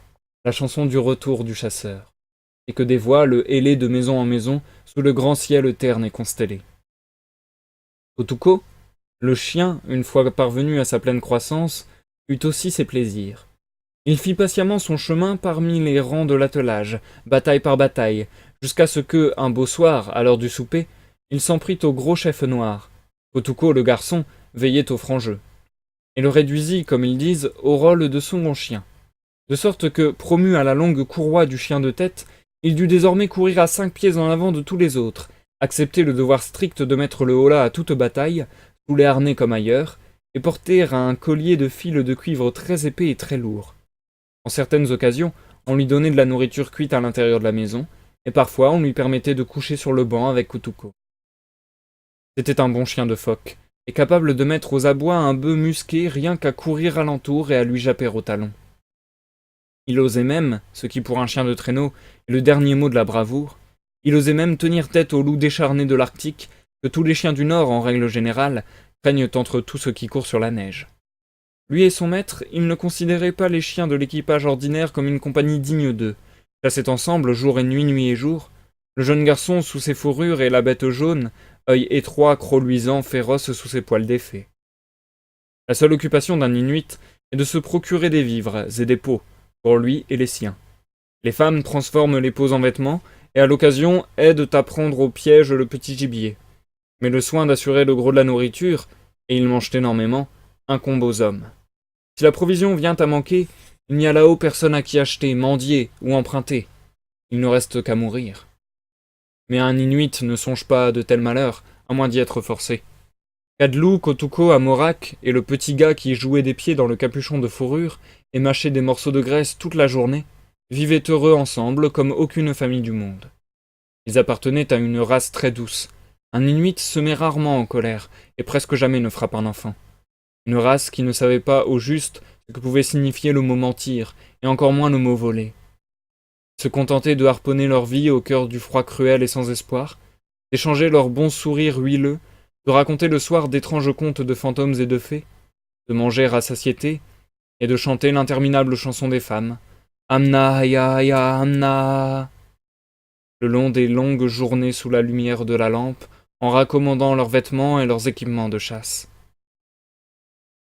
la chanson du retour du chasseur, et que des voix le hélaient de maison en maison sous le grand ciel terne et constellé. Kotuko, le chien, une fois parvenu à sa pleine croissance, eut aussi ses plaisirs. Il fit patiemment son chemin parmi les rangs de l'attelage, bataille par bataille, jusqu'à ce que, un beau soir, à l'heure du souper, il s'en prit au gros chef noir. Kotuko, le garçon, veillait au franc jeu, et le réduisit, comme ils disent, au rôle de second chien. De sorte que, promu à la longue courroie du chien de tête, il dut désormais courir à 5 pieds en avant de tous les autres, accepter le devoir strict de mettre le holà à toute bataille, sous les harnais comme ailleurs, et porter un collier de fil de cuivre très épais et très lourd. En certaines occasions, on lui donnait de la nourriture cuite à l'intérieur de la maison, et parfois on lui permettait de coucher sur le banc avec Kotuko. C'était un bon chien de phoque, et capable de mettre aux abois un bœuf musqué rien qu'à courir alentour et à lui japper au talon. Il osait même, ce qui pour un chien de traîneau est le dernier mot de la bravoure, il osait même tenir tête aux loups décharnés de l'Arctique, que tous les chiens du Nord, en règle générale, craignent entre tout ce qui court sur la neige. Lui et son maître, ils ne considéraient pas les chiens de l'équipage ordinaire comme une compagnie digne d'eux. Chassaient ensemble, jour et nuit, nuit et jour. Le jeune garçon sous ses fourrures et la bête jaune, œil étroit, croc luisant, féroce sous ses poils défaits. La seule occupation d'un Inuit est de se procurer des vivres et des peaux, pour lui et les siens. Les femmes transforment les peaux en vêtements, et à l'occasion aident à prendre au piège le petit gibier. Mais le soin d'assurer le gros de la nourriture, et ils mangent énormément, incombe aux hommes. Si la provision vient à manquer, il n'y a là-haut personne à qui acheter, mendier ou emprunter. Il ne reste qu'à mourir. Mais un Inuit ne songe pas à de tels malheurs, à moins d'y être forcé. Kadlou, Kotuko, Amorak et le petit gars qui jouait des pieds dans le capuchon de fourrure et mâchait des morceaux de graisse toute la journée, vivaient heureux ensemble comme aucune famille du monde. Ils appartenaient à une race très douce. Un Inuit se met rarement en colère et presque jamais ne frappe un enfant. Une race qui ne savait pas au juste ce que pouvait signifier le mot mentir et encore moins le mot voler. Se contentaient de harponner leur vie au cœur du froid cruel et sans espoir, d'échanger leurs bons sourires huileux, de raconter le soir d'étranges contes de fantômes et de fées, de manger à satiété, et de chanter l'interminable chanson des femmes. Amna ya ya amna. Le long des longues journées sous la lumière de la lampe, en raccommodant leurs vêtements et leurs équipements de chasse.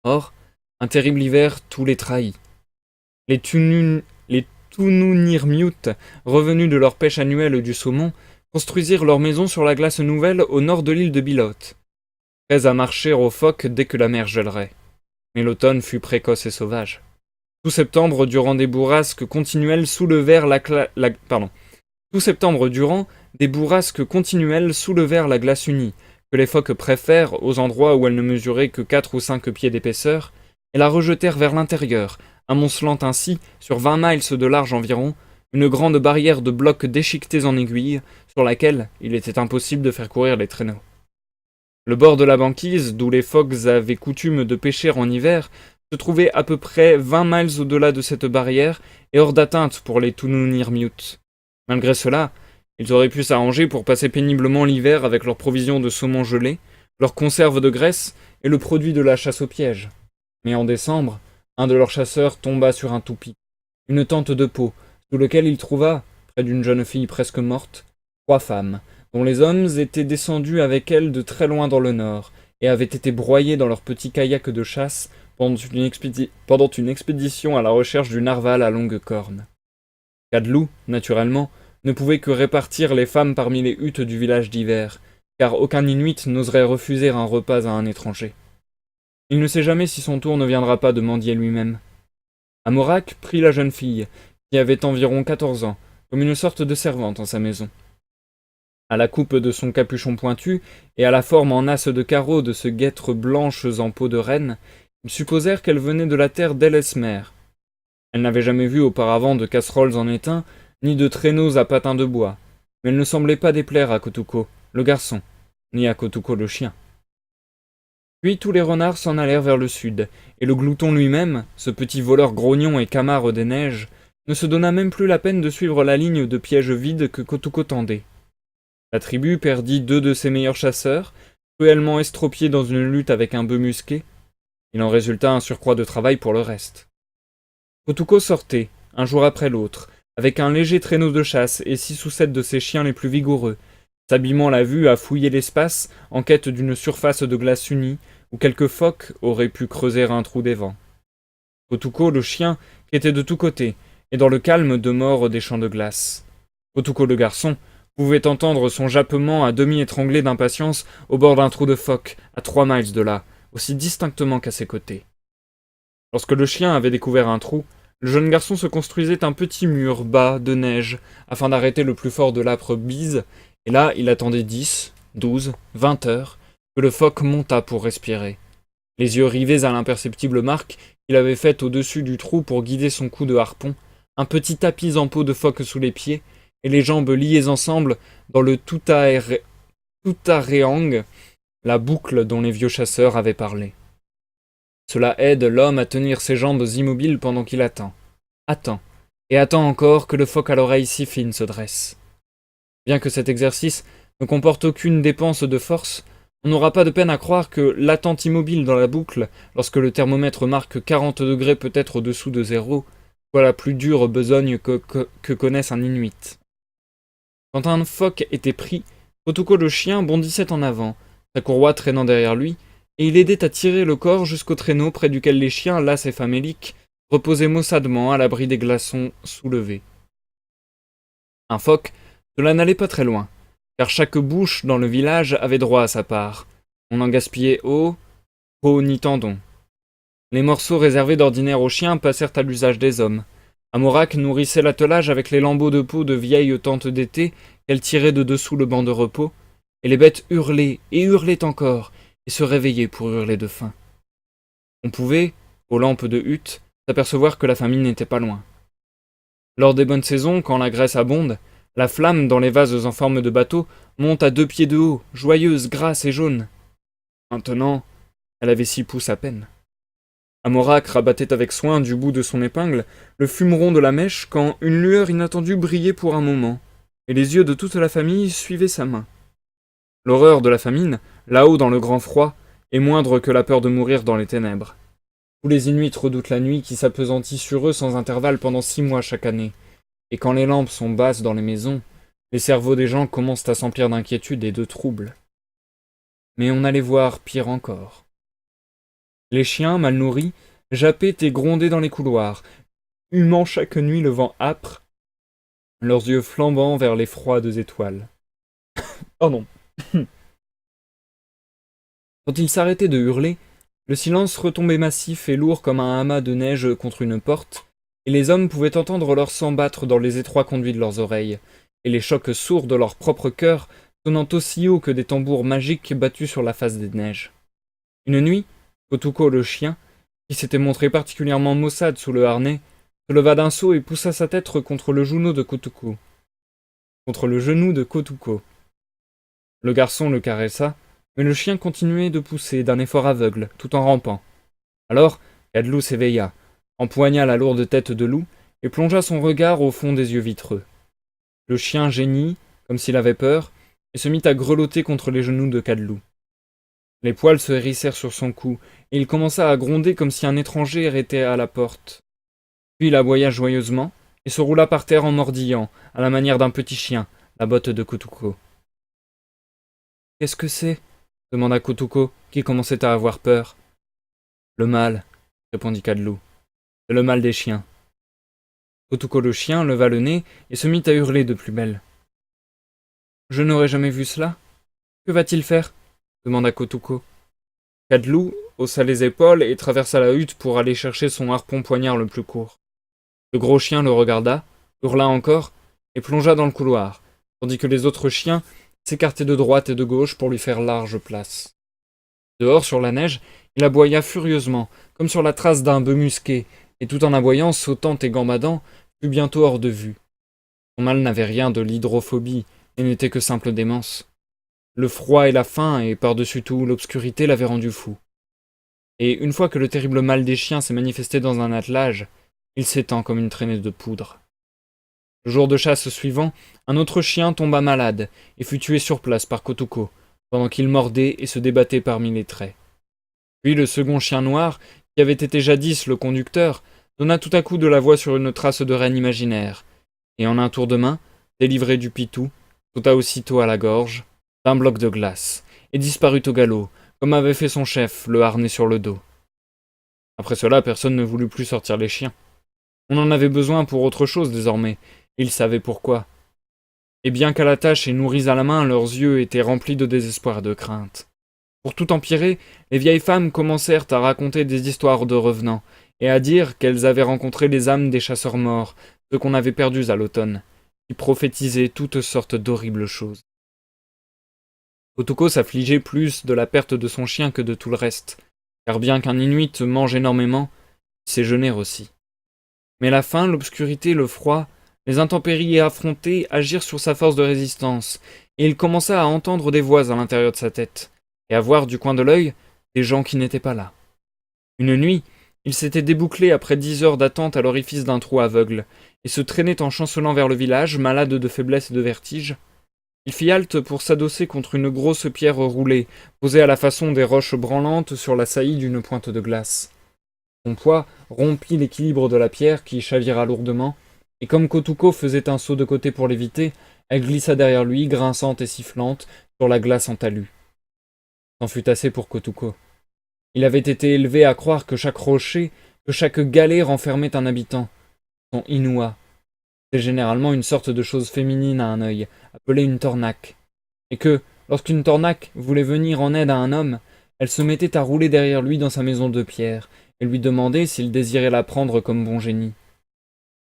Or, un terrible hiver tout les trahit. Les Tununirmiut, revenus de leur pêche annuelle du saumon, construisirent leur maison sur la glace nouvelle au nord de l'île de Bilot, prêts à marcher aux phoques dès que la mer gèlerait. Mais l'automne fut précoce et sauvage. Tout septembre, durant des bourrasques continuelles soulevèrent Tout septembre durant, des bourrasques continuelles soulevèrent la glace unie, que les phoques préfèrent aux endroits où elle ne mesurait que 4 ou 5 pieds d'épaisseur, et la rejetèrent vers l'intérieur, amoncelant ainsi, sur 20 miles de large environ, une grande barrière de blocs déchiquetés en aiguilles, sur laquelle il était impossible de faire courir les traîneaux. Le bord de la banquise, d'où les phoques avaient coutume de pêcher en hiver, se trouvait à peu près 20 miles au-delà de cette barrière et hors d'atteinte pour les Tununirmiut. Malgré cela, ils auraient pu s'arranger pour passer péniblement l'hiver avec leurs provisions de saumon gelé, leurs conserves de graisse et le produit de la chasse au piège. Mais en décembre, un de leurs chasseurs tomba sur un toupie, une tente de peau, sous lequel il trouva, près d'une jeune fille presque morte, 3 femmes, dont les hommes étaient descendus avec elles de très loin dans le nord, et avaient été broyés dans leur petit kayak de chasse pendant une expédition à la recherche du narval à longue corne. Cadlou, naturellement, ne pouvait que répartir les femmes parmi les huttes du village d'hiver, car aucun Inuit n'oserait refuser un repas à un étranger. Il ne sait jamais si son tour ne viendra pas de mendier lui-même. Amorak prit la jeune fille, qui avait environ 14 ans, comme une sorte de servante en sa maison. À la coupe de son capuchon pointu et à la forme en as de carreaux de ses guêtres blanches en peau de reine, ils supposèrent qu'elle venait de la terre d'Ellesmer. Elle n'avait jamais vu auparavant de casseroles en étain, ni de traîneaux à patins de bois, mais elle ne semblait pas déplaire à Kotuko, le garçon, ni à Kotuko le chien. Puis tous les renards s'en allèrent vers le sud, et le glouton lui-même, ce petit voleur grognon et camard des neiges, ne se donna même plus la peine de suivre la ligne de pièges vides que Kotuko tendait. La tribu perdit 2 de ses meilleurs chasseurs, cruellement estropiés dans une lutte avec un bœuf musqué. Il en résulta un surcroît de travail pour le reste. Kotuko sortait, un jour après l'autre, avec un léger traîneau de chasse et 6 ou 7 de ses chiens les plus vigoureux, s'abîmant la vue à fouiller l'espace en quête d'une surface de glace unie, où quelques phoques auraient pu creuser un trou des vents. Kotuko, le chien, était de tous côtés, et dans le calme demeure des champs de glace. Kotuko, le garçon, pouvait entendre son jappement à demi étranglé d'impatience au bord d'un trou de phoque, à 3 miles de là, aussi distinctement qu'à ses côtés. Lorsque le chien avait découvert un trou, le jeune garçon se construisait un petit mur bas de neige, afin d'arrêter le plus fort de l'âpre bise, et là il attendait 10, 12, 20 heures, que le phoque montât pour respirer, les yeux rivés à l'imperceptible marque qu'il avait faite au-dessus du trou pour guider son coup de harpon, un petit tapis en peau de phoque sous les pieds, et les jambes liées ensemble dans le tutareang, la boucle dont les vieux chasseurs avaient parlé. Cela aide l'homme à tenir ses jambes immobiles pendant qu'il attend, et attend encore que le phoque à l'oreille si fine se dresse. Bien que cet exercice ne comporte aucune dépense de force, on n'aura pas de peine à croire que l'attente immobile dans la boucle, lorsque le thermomètre marque 40 degrés peut-être au-dessous de 0, soit la plus dure besogne que connaisse un Inuit. Quand un phoque était pris, Kotuko le chien bondissait en avant, sa courroie traînant derrière lui, et il aidait à tirer le corps jusqu'au traîneau près duquel les chiens, las et faméliques, reposaient maussadement à l'abri des glaçons soulevés. Un phoque, cela n'allait pas très loin, car chaque bouche dans le village avait droit à sa part. On n'en gaspillait peau ni tendon. Les morceaux réservés d'ordinaire aux chiens passèrent à l'usage des hommes. Amorak nourrissait l'attelage avec les lambeaux de peau de vieilles tentes d'été qu'elle tirait de dessous le banc de repos, et les bêtes hurlaient et hurlaient encore, et se réveillaient pour hurler de faim. On pouvait, aux lampes de hutte, s'apercevoir que la famine n'était pas loin. Lors des bonnes saisons, quand la graisse abonde, la flamme dans les vases en forme de bateau monte à 2 pieds de haut, joyeuse, grasse et jaune. Maintenant, elle avait 6 pouces à peine. Amorak rabattait avec soin du bout de son épingle le fumeron de la mèche quand une lueur inattendue brillait pour un moment, et les yeux de toute la famille suivaient sa main. L'horreur de la famine, là-haut dans le grand froid, est moindre que la peur de mourir dans les ténèbres. Tous les Inuits redoutent la nuit qui s'appesantit sur eux sans intervalle pendant 6 mois chaque année, et quand les lampes sont basses dans les maisons, les cerveaux des gens commencent à s'emplir d'inquiétude et de troubles. Mais on allait voir pire encore. Les chiens, mal nourris, jappaient et grondaient dans les couloirs, humant chaque nuit le vent âpre, leurs yeux flambant vers les froides étoiles. Pardon. Quand ils s'arrêtaient de hurler, le silence retombait massif et lourd comme un amas de neige contre une porte, et les hommes pouvaient entendre leur sang battre dans les étroits conduits de leurs oreilles, et les chocs sourds de leur propre cœur sonnant aussi haut que des tambours magiques battus sur la face des neiges. Une nuit, Kotuko le chien, qui s'était montré particulièrement maussade sous le harnais, se leva d'un saut et poussa sa tête contre le genou de Kotuko. Le garçon le caressa, mais le chien continuait de pousser d'un effort aveugle, tout en rampant. Alors, Kadlou s'éveilla, empoigna la lourde tête de loup et plongea son regard au fond des yeux vitreux. Le chien geignit, comme s'il avait peur, et se mit à grelotter contre les genoux de Kadlou. Les poils se hérissèrent sur son cou, et il commença à gronder comme si un étranger était à la porte. Puis il aboya joyeusement, et se roula par terre en mordillant, à la manière d'un petit chien, la botte de Kotuko. « Qu'est-ce que c'est » demanda Kotuko, qui commençait à avoir peur. « Le mal, » répondit Kadlou. « C'est le mal des chiens. » Kotuko le chien leva le nez et se mit à hurler de plus belle. « Je n'aurais jamais vu cela. Que va-t-il faire » demanda Kotuko. Kadlou haussa les épaules et traversa la hutte pour aller chercher son harpon poignard le plus court. Le gros chien le regarda, hurla encore, et plongea dans le couloir, tandis que les autres chiens s'écartaient de droite et de gauche pour lui faire large place. Dehors, sur la neige, il aboya furieusement, comme sur la trace d'un bœuf musqué, et tout en aboyant, sautant et gambadant, fut bientôt hors de vue. Son mal n'avait rien de l'hydrophobie, et n'était que simple démence. Le froid et la faim, et par-dessus tout l'obscurité l'avaient rendu fou. Et une fois que le terrible mal des chiens s'est manifesté dans un attelage, il s'étend comme une traînée de poudre. Le jour de chasse suivant, un autre chien tomba malade, et fut tué sur place par Kotuko, pendant qu'il mordait et se débattait parmi les traits. Puis le second chien noir, qui avait été jadis le conducteur, donna tout à coup de la voix sur une trace de reine imaginaire, et en un tour de main, délivré du pitou, sauta aussitôt à la gorge, d'un bloc de glace, et disparut au galop, comme avait fait son chef, le harnais sur le dos. Après cela, personne ne voulut plus sortir les chiens. On en avait besoin pour autre chose désormais, et ils savaient pourquoi. Et bien qu'à la tâche et nourris à la main, leurs yeux étaient remplis de désespoir et de crainte. Pour tout empirer, les vieilles femmes commencèrent à raconter des histoires de revenants, et à dire qu'elles avaient rencontré les âmes des chasseurs morts, ceux qu'on avait perdus à l'automne, qui prophétisaient toutes sortes d'horribles choses. Kotuko s'affligeait plus de la perte de son chien que de tout le reste, car bien qu'un Inuit mange énormément, il sait jeûner aussi. Mais la faim, l'obscurité, le froid, les intempéries affrontées agirent sur sa force de résistance, et il commença à entendre des voix à l'intérieur de sa tête, et à voir du coin de l'œil des gens qui n'étaient pas là. Une nuit, il s'était débouclé après 10 heures d'attente à l'orifice d'un trou aveugle, et se traînait en chancelant vers le village, malade de faiblesse et de vertige. Il fit halte pour s'adosser contre une grosse pierre roulée, posée à la façon des roches branlantes sur la saillie d'une pointe de glace. Son poids rompit l'équilibre de la pierre qui chavira lourdement, et comme Kotuko faisait un saut de côté pour l'éviter, elle glissa derrière lui, grinçante et sifflante, sur la glace en talus. C'en fut assez pour Kotuko. Il avait été élevé à croire que chaque rocher, que chaque galets renfermait un habitant, son Inua. C'est généralement une sorte de chose féminine à un œil, appelée une tornaque, et que, lorsqu'une tornaque voulait venir en aide à un homme, elle se mettait à rouler derrière lui dans sa maison de pierre, et lui demandait s'il désirait la prendre comme bon génie.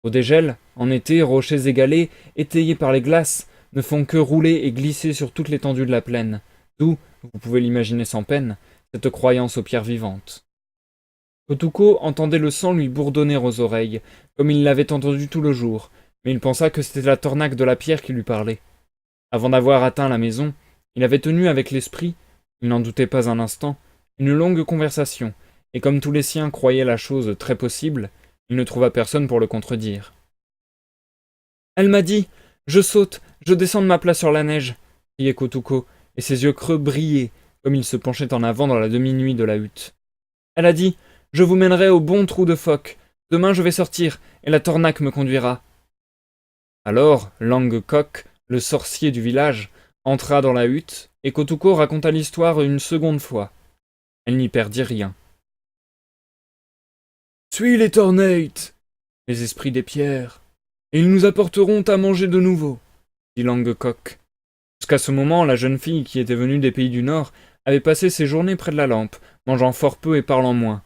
Au dégel, en été, rochers et galets, étayés par les glaces, ne font que rouler et glisser sur toute l'étendue de la plaine, d'où, vous pouvez l'imaginer sans peine, cette croyance aux pierres vivantes. Kotuko entendait le sang lui bourdonner aux oreilles, comme il l'avait entendu tout le jour, mais il pensa que c'était la tornaque de la pierre qui lui parlait. Avant d'avoir atteint la maison, il avait tenu avec l'esprit, il n'en doutait pas un instant, une longue conversation, et comme tous les siens croyaient la chose très possible, il ne trouva personne pour le contredire. « Elle m'a dit, je saute, je descends de ma place sur la neige !» criait Kotuko, et ses yeux creux brillaient, comme il se penchait en avant dans la demi-nuit de la hutte. « Elle a dit, je vous mènerai au bon trou de phoque. Demain je vais sortir, et la tornaque me conduira. » Alors, Langkok, le sorcier du village, entra dans la hutte, et Kotuko raconta l'histoire une seconde fois. Elle n'y perdit rien. « Suis les Tornates, les esprits des pierres, et ils nous apporteront à manger de nouveau, » dit Langkok. Jusqu'à ce moment, la jeune fille qui était venue des pays du Nord avait passé ses journées près de la lampe, mangeant fort peu et parlant moins.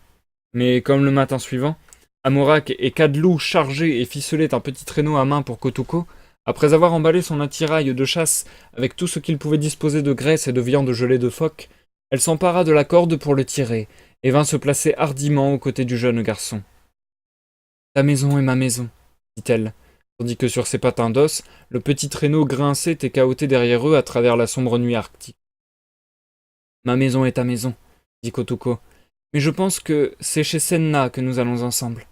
Mais comme le matin suivant, Amorak et Kadlou chargeaient et ficelaient un petit traîneau à main pour Kotuko, après avoir emballé son attirail de chasse avec tout ce qu'il pouvait disposer de graisse et de viande gelée de phoque, elle s'empara de la corde pour le tirer, et vint se placer hardiment aux côtés du jeune garçon. « Ta maison est ma maison, » dit-elle, tandis que sur ses patins d'os, le petit traîneau grinçait et cahotait derrière eux à travers la sombre nuit arctique. « Ma maison est ta maison, » dit Kotuko, « mais je pense que c'est chez Senna que nous allons ensemble.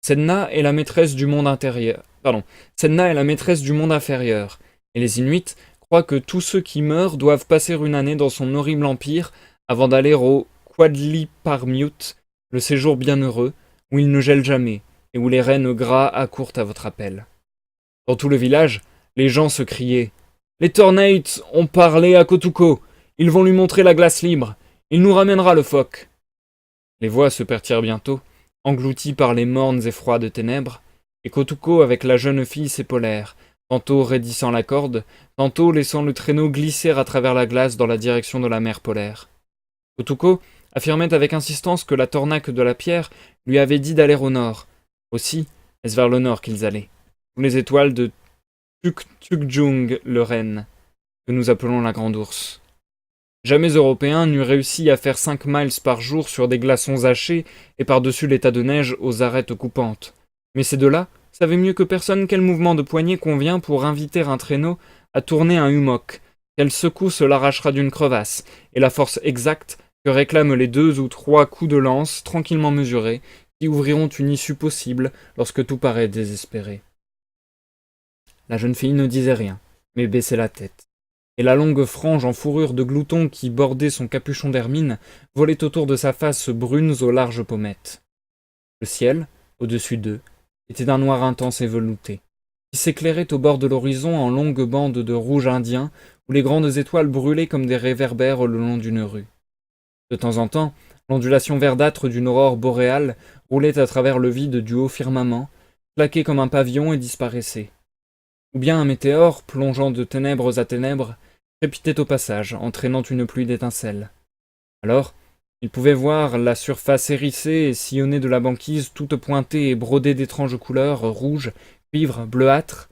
Senna est la maîtresse du monde intérieur. Senna est la maîtresse du monde inférieur, et les Inuits croient que tous ceux qui meurent doivent passer une année dans son horrible empire avant d'aller au Quadliparmiut, le séjour bienheureux, où il ne gèle jamais, et où les reines gras accourent à votre appel. » Dans tout le village, les gens se criaient « Les Tornates ont parlé à Kotuko, ils vont lui montrer la glace libre, il nous ramènera le phoque. » Les voix se perdirent bientôt, englouties par les mornes et froides ténèbres, et Kotuko avec la jeune fille s'épaulèrent, tantôt raidissant la corde, tantôt laissant le traîneau glisser à travers la glace dans la direction de la mer polaire. Kotuko affirmait avec insistance que la tornaque de la pierre lui avait dit d'aller au nord. Aussi, est-ce vers le nord qu'ils allaient, sous les étoiles de Tuktukjung, le renne, que nous appelons la Grande Ourse. Jamais Européen n'eût réussi à faire 5 miles par jour sur des glaçons hachés et par-dessus les tas de neige aux arêtes coupantes. Mais ces deux-là savaient mieux que personne quel mouvement de poignet convient pour inviter un traîneau à tourner un hummock, quelle secousse l'arrachera d'une crevasse, et la force exacte que réclament les 2 ou 3 coups de lance tranquillement mesurés, qui ouvriront une issue possible lorsque tout paraît désespéré. La jeune fille ne disait rien, mais baissait la tête, et la longue frange en fourrure de glouton qui bordait son capuchon d'hermine volait autour de sa face brune aux larges pommettes. Le ciel, au-dessus d'eux, était d'un noir intense et velouté, qui s'éclairait au bord de l'horizon en longues bandes de rouge indien, où les grandes étoiles brûlaient comme des réverbères le long d'une rue. De temps en temps, l'ondulation verdâtre d'une aurore boréale roulait à travers le vide du haut firmament, claquait comme un pavillon et disparaissait. Ou bien un météore, plongeant de ténèbres à ténèbres, crépitait au passage, entraînant une pluie d'étincelles. Alors, il pouvait voir la surface hérissée et sillonnée de la banquise toute pointée et brodée d'étranges couleurs, rouges, cuivre, bleuâtre,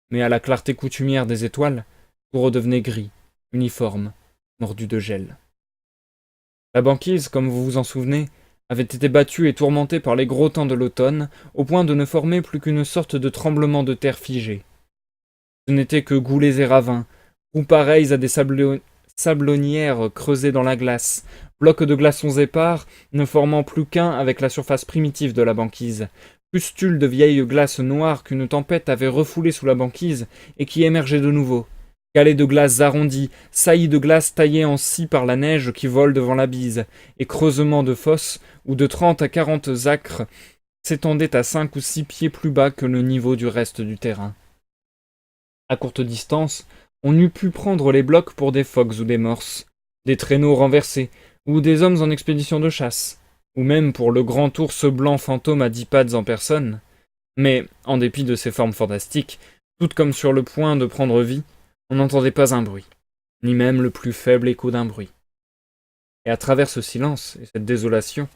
mais à la clarté coutumière des étoiles, tout redevenait gris, uniforme, mordu de gel. La banquise, comme vous vous en souvenez, avait été battue et tourmentée par les gros temps de l'automne, au point de ne former plus qu'une sorte de tremblement de terre figé. Ce n'étaient que goulets et ravins, ou pareils à des sablonnières creusées dans la glace, blocs de glaçons épars ne formant plus qu'un avec la surface primitive de la banquise, pustules de vieilles glaces noires qu'une tempête avait refoulées sous la banquise et qui émergeaient de nouveau, galets de glaces arrondis, saillies de glace taillées en scie par la neige qui vole devant la bise, et creusements de fosses où de 30 à 40 acres s'étendaient à 5 ou 6 pieds plus bas que le niveau du reste du terrain. À courte distance, on eût pu prendre les blocs pour des phoques ou des morses, des traîneaux renversés, ou des hommes en expédition de chasse, ou même pour le grand ours blanc fantôme à 10 pattes en personne. Mais, en dépit de ces formes fantastiques, toutes comme sur le point de prendre vie, on n'entendait pas un bruit, ni même le plus faible écho d'un bruit. Et à travers ce silence et cette désolation,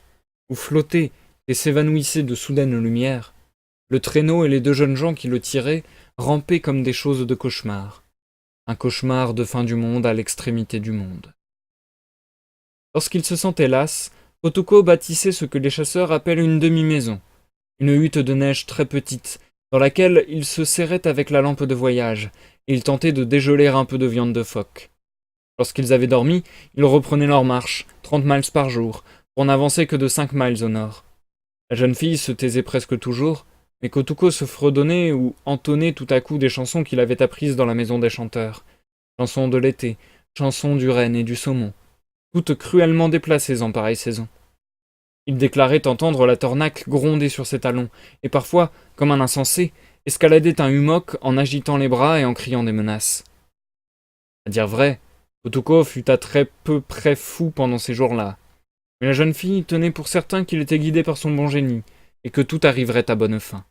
où flottait et s'évanouissait de soudaines lumières, le traîneau et les 2 jeunes gens qui le tiraient rampaient comme des choses de cauchemar. Un cauchemar de fin du monde à l'extrémité du monde. Lorsqu'il se sentait las, Kotuko bâtissait ce que les chasseurs appellent une demi-maison, une hutte de neige très petite, dans laquelle il se serrait avec la lampe de voyage, et il tentait de dégeler un peu de viande de phoque. Lorsqu'ils avaient dormi, ils reprenaient leur marche, 30 miles par jour, pour n'avancer que de 5 miles au nord. La jeune fille se taisait presque toujours, mais Kotoko se fredonnait ou entonnait tout à coup des chansons qu'il avait apprises dans la maison des chanteurs. Chansons de l'été, chansons du renne et du saumon, toutes cruellement déplacées en pareille saison. Il déclarait entendre la tornaque gronder sur ses talons, et parfois, comme un insensé, escaladait un hummock en agitant les bras et en criant des menaces. À dire vrai, Kotoko fut à très peu près fou pendant ces jours-là, mais la jeune fille tenait pour certain qu'il était guidé par son bon génie, et que tout arriverait à bonne fin.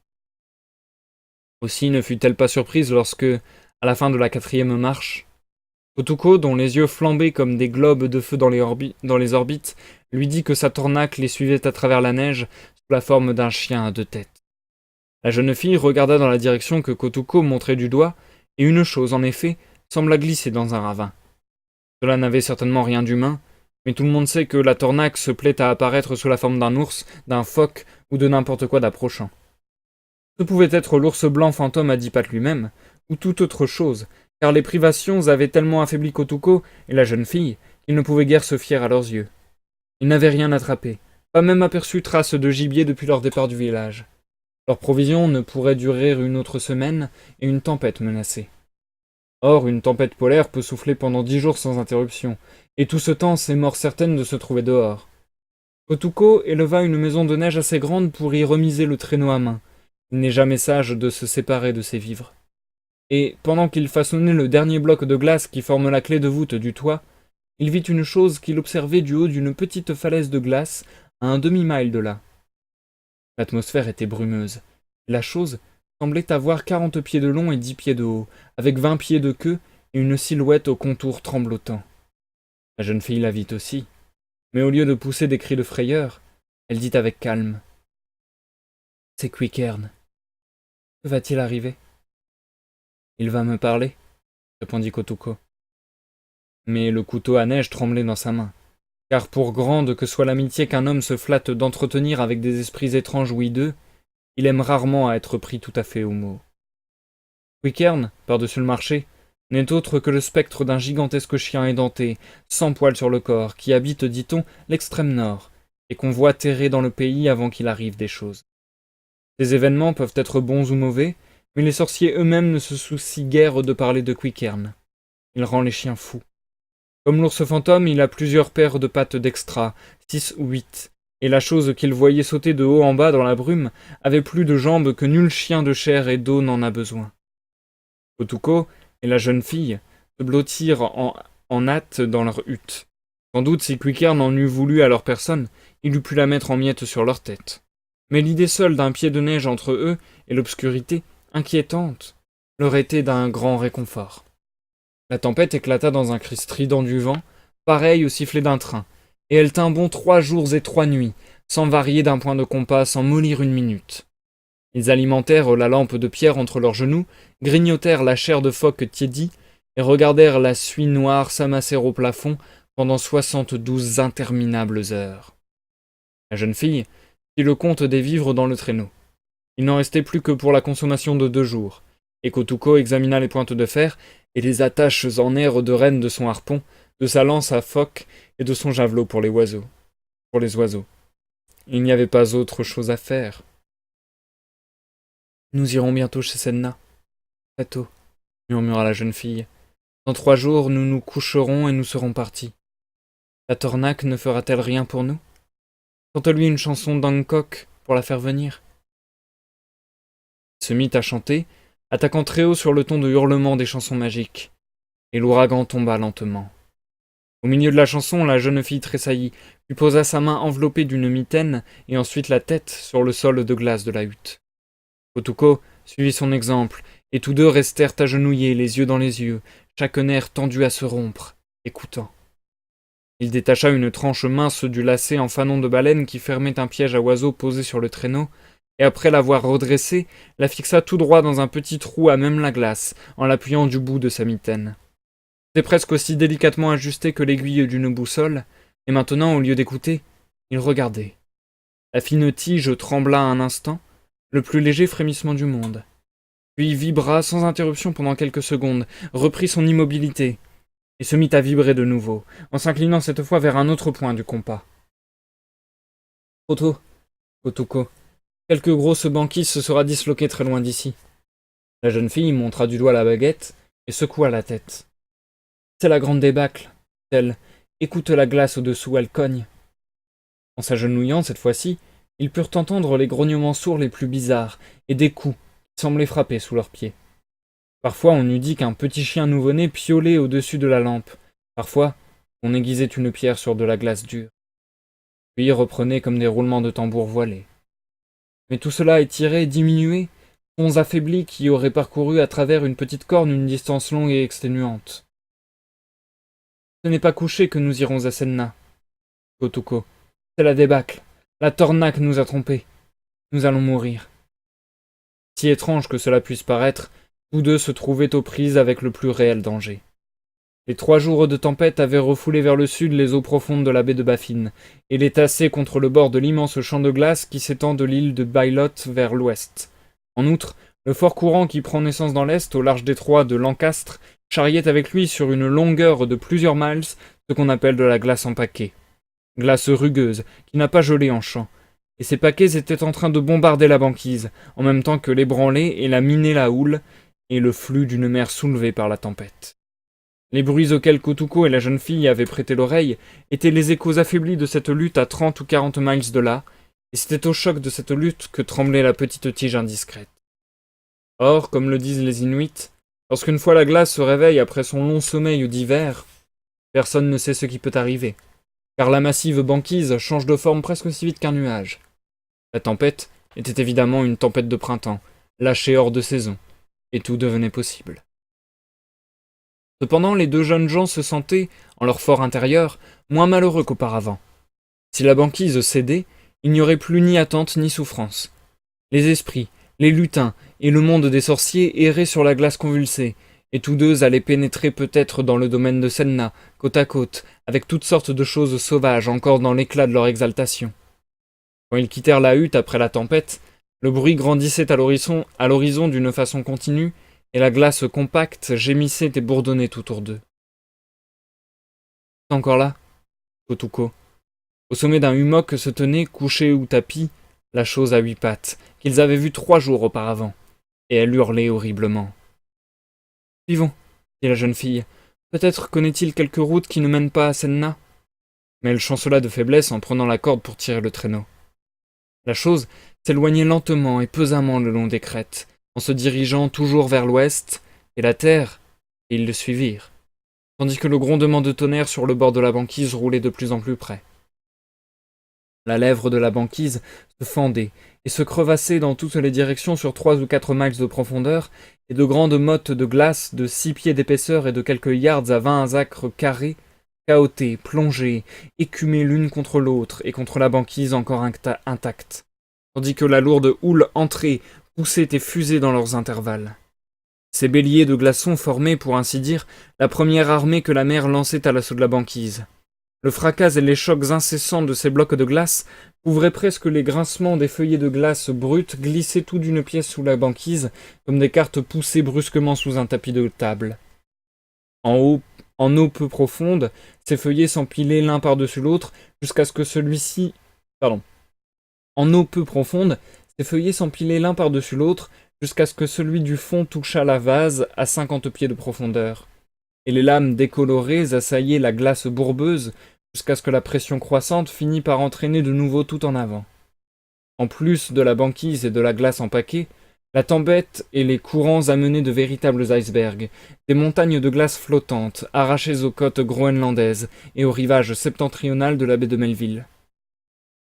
Aussi ne fut-elle pas surprise lorsque, à la fin de la 4e marche, Kotoko, dont les yeux flambaient comme des globes de feu dans les orbites, lui dit que sa tornaque les suivait à travers la neige sous la forme d'un chien à 2 têtes. La jeune fille regarda dans la direction que Kotoko montrait du doigt, et une chose, en effet, sembla glisser dans un ravin. Cela n'avait certainement rien d'humain, mais tout le monde sait que la tornaque se plaît à apparaître sous la forme d'un ours, d'un phoque ou de n'importe quoi d'approchant. Ce pouvait être l'ours blanc fantôme à 10 pattes lui-même, ou toute autre chose, car les privations avaient tellement affaibli Kotoko et la jeune fille qu'ils ne pouvaient guère se fier à leurs yeux. Ils n'avaient rien attrapé, pas même aperçu trace de gibier depuis leur départ du village. Leurs provisions ne pourraient durer une autre semaine et une tempête menaçait. Or, une tempête polaire peut souffler pendant 10 jours sans interruption, et tout ce temps, c'est mort certaine de se trouver dehors. Kotoko éleva une maison de neige assez grande pour y remiser le traîneau à main. Il n'est jamais sage de se séparer de ses vivres. Et, pendant qu'il façonnait le dernier bloc de glace qui forme la clé de voûte du toit, il vit une chose qu'il observait du haut d'une petite falaise de glace à un demi-mile de là. L'atmosphère était brumeuse. La chose semblait avoir 40 pieds de long et 10 pieds de haut, avec 20 pieds de queue et une silhouette au contour tremblotant. La jeune fille la vit aussi, mais au lieu de pousser des cris de frayeur, elle dit avec calme : « C'est Quickern. Que va-t-il arriver ? » ?»« Il va me parler, » répondit Kotoko. Mais le couteau à neige tremblait dans sa main, car pour grande que soit l'amitié qu'un homme se flatte d'entretenir avec des esprits étranges ou hideux, il aime rarement à être pris tout à fait au mot. Quickern, par-dessus le marché, n'est autre que le spectre d'un gigantesque chien édenté, sans poils sur le corps, qui habite, dit-on, l'extrême nord, et qu'on voit terrer dans le pays avant qu'il arrive des choses. Ces événements peuvent être bons ou mauvais, mais les sorciers eux-mêmes ne se soucient guère de parler de Quickern. Il rend les chiens fous. Comme l'ours fantôme, il a plusieurs paires de pattes d'extra, 6 ou 8, et la chose qu'il voyait sauter de haut en bas dans la brume avait plus de jambes que nul chien de chair et d'eau n'en a besoin. Kotoko et la jeune fille se blottirent en hâte dans leur hutte. Sans doute, si Quickern en eût voulu à leur personne, il eût pu la mettre en miettes sur leur tête. Mais l'idée seule d'un pied de neige entre eux et l'obscurité, inquiétante, leur était d'un grand réconfort. La tempête éclata dans un cri strident du vent, pareil au sifflet d'un train, et elle tint bon 3 jours et 3 nuits, sans varier d'un point de compas, sans mollir une minute. Ils alimentèrent la lampe de pierre entre leurs genoux, grignotèrent la chair de phoque tiédie, et regardèrent la suie noire s'amasser au plafond pendant 72 interminables heures. La jeune fille fit le compte des vivres dans le traîneau. Il n'en restait plus que pour la consommation de 2 jours, et Kotoko examina les pointes de fer et les attaches en air de renne de son harpon, de sa lance à phoque et de son javelot pour les oiseaux. Il n'y avait pas autre chose à faire. « Nous irons bientôt chez Senna. Très tôt, » murmura la jeune fille. « Dans 3 jours, nous nous coucherons et nous serons partis. La tornaque ne fera-t-elle rien pour nous ? Chante-lui une chanson d'Hancock pour la faire venir. » Il se mit à chanter, attaquant très haut sur le ton de hurlement des chansons magiques, et l'ouragan tomba lentement. Au milieu de la chanson, la jeune fille tressaillit, puis posa sa main enveloppée d'une mitaine et ensuite la tête sur le sol de glace de la hutte. Kotoko suivit son exemple, et tous deux restèrent agenouillés, les yeux dans les yeux, chaque nerf tendu à se rompre, écoutant. Il détacha une tranche mince du lacet en fanon de baleine qui fermait un piège à oiseaux posé sur le traîneau, et après l'avoir redressée, la fixa tout droit dans un petit trou à même la glace, en l'appuyant du bout de sa mitaine. C'était presque aussi délicatement ajusté que l'aiguille d'une boussole, et maintenant, au lieu d'écouter, il regardait. La fine tige trembla un instant, le plus léger frémissement du monde, puis vibra sans interruption pendant quelques secondes, reprit son immobilité, et se mit à vibrer de nouveau, en s'inclinant cette fois vers un autre point du compas. Trop tôt, Kotoko. Quelque grosse banquise se sera disloquée très loin d'ici. La jeune fille montra du doigt la baguette et secoua la tête. C'est la grande débâcle, dit-elle. Écoute la glace au-dessous, elle cogne. En s'agenouillant cette fois-ci, ils purent entendre les grognements sourds les plus bizarres et des coups qui semblaient frapper sous leurs pieds. Parfois on eût dit qu'un petit chien nouveau-né piaulait au-dessus de la lampe. Parfois on aiguisait une pierre sur de la glace dure. Puis reprenait comme des roulements de tambour voilés. Mais tout cela étiré, diminué, sons affaiblis qui auraient parcouru à travers une petite corne une distance longue et exténuante. Ce n'est pas couché que nous irons à Senna, Kotoko. C'est la débâcle. La tornade nous a trompés. Nous allons mourir. Si étrange que cela puisse paraître, tous deux se trouvaient aux prises avec le plus réel danger. Les 3 jours de tempête avaient refoulé vers le sud les eaux profondes de la baie de Baffin, et les tassé contre le bord de l'immense champ de glace qui s'étend de l'île de Bylot vers l'ouest. En outre, le fort courant qui prend naissance dans l'est, au large détroit de Lancastre, charriait avec lui sur une longueur de plusieurs miles ce qu'on appelle de la glace en paquets. Glace rugueuse, qui n'a pas gelé en champ. Et ces paquets étaient en train de bombarder la banquise, en même temps que l'ébranler et la miner la houle, et le flux d'une mer soulevée par la tempête. Les bruits auxquels Kotoko et la jeune fille avaient prêté l'oreille étaient les échos affaiblis de cette lutte à 30 ou 40 miles de là, et c'était au choc de cette lutte que tremblait la petite tige indiscrète. Or, comme le disent les Inuits, lorsqu'une fois la glace se réveille après son long sommeil d'hiver, personne ne sait ce qui peut arriver, car la massive banquise change de forme presque aussi vite qu'un nuage. La tempête était évidemment une tempête de printemps, lâchée hors de saison, et tout devenait possible. Cependant, les 2 jeunes gens se sentaient, en leur fort intérieur, moins malheureux qu'auparavant. Si la banquise cédait, il n'y aurait plus ni attente ni souffrance. Les esprits, les lutins et le monde des sorciers erraient sur la glace convulsée, et tous deux allaient pénétrer peut-être dans le domaine de Senna, côte à côte, avec toutes sortes de choses sauvages encore dans l'éclat de leur exaltation. Quand ils quittèrent la hutte après la tempête, le bruit grandissait à l'horizon d'une façon continue, et la glace compacte gémissait et bourdonnait tout autour d'eux. « C'est encore là, Kotoko. » Au sommet d'un hummock se tenait, couché ou tapis, la chose à 8 pattes, qu'ils avaient vue 3 jours auparavant, et elle hurlait horriblement. « Suivons, dit la jeune fille. Peut-être connaît-il quelque route qui ne mène pas à Senna. » Mais elle chancela de faiblesse en prenant la corde pour tirer le traîneau. La chose s'éloignait lentement et pesamment le long des crêtes, en se dirigeant toujours vers l'ouest, et la terre, et ils le suivirent, tandis que le grondement de tonnerre sur le bord de la banquise roulait de plus en plus près. La lèvre de la banquise se fendait et se crevassait dans toutes les directions sur 3 ou 4 miles de profondeur, et de grandes mottes de glace de 6 pieds d'épaisseur et de quelques yards à 20 acres carrés, cahotaient, plongeaient, écumaient l'une contre l'autre et contre la banquise encore intacte, tandis que la lourde houle entrait, poussait et fusait dans leurs intervalles. Ces béliers de glaçons formaient, pour ainsi dire, la première armée que la mer lançait à l'assaut de la banquise. Le fracas et les chocs incessants de ces blocs de glace couvraient presque les grincements des feuillets de glace brutes glissés tout d'une pièce sous la banquise, comme des cartes poussées brusquement sous un tapis de table. En eau peu profonde, ces feuillets s'empilaient l'un par-dessus l'autre, jusqu'à ce que celui-ci... En eau peu profonde, ces feuillets s'empilaient l'un par-dessus l'autre, jusqu'à ce que celui du fond touchât la vase à 50 pieds de profondeur. Et les lames décolorées assaillaient la glace bourbeuse, jusqu'à ce que la pression croissante finît par entraîner de nouveau tout en avant. En plus de la banquise et de la glace en paquets, la tempête et les courants amenaient de véritables icebergs, des montagnes de glace flottantes, arrachées aux côtes groenlandaises et au rivage septentrional de la baie de Melville.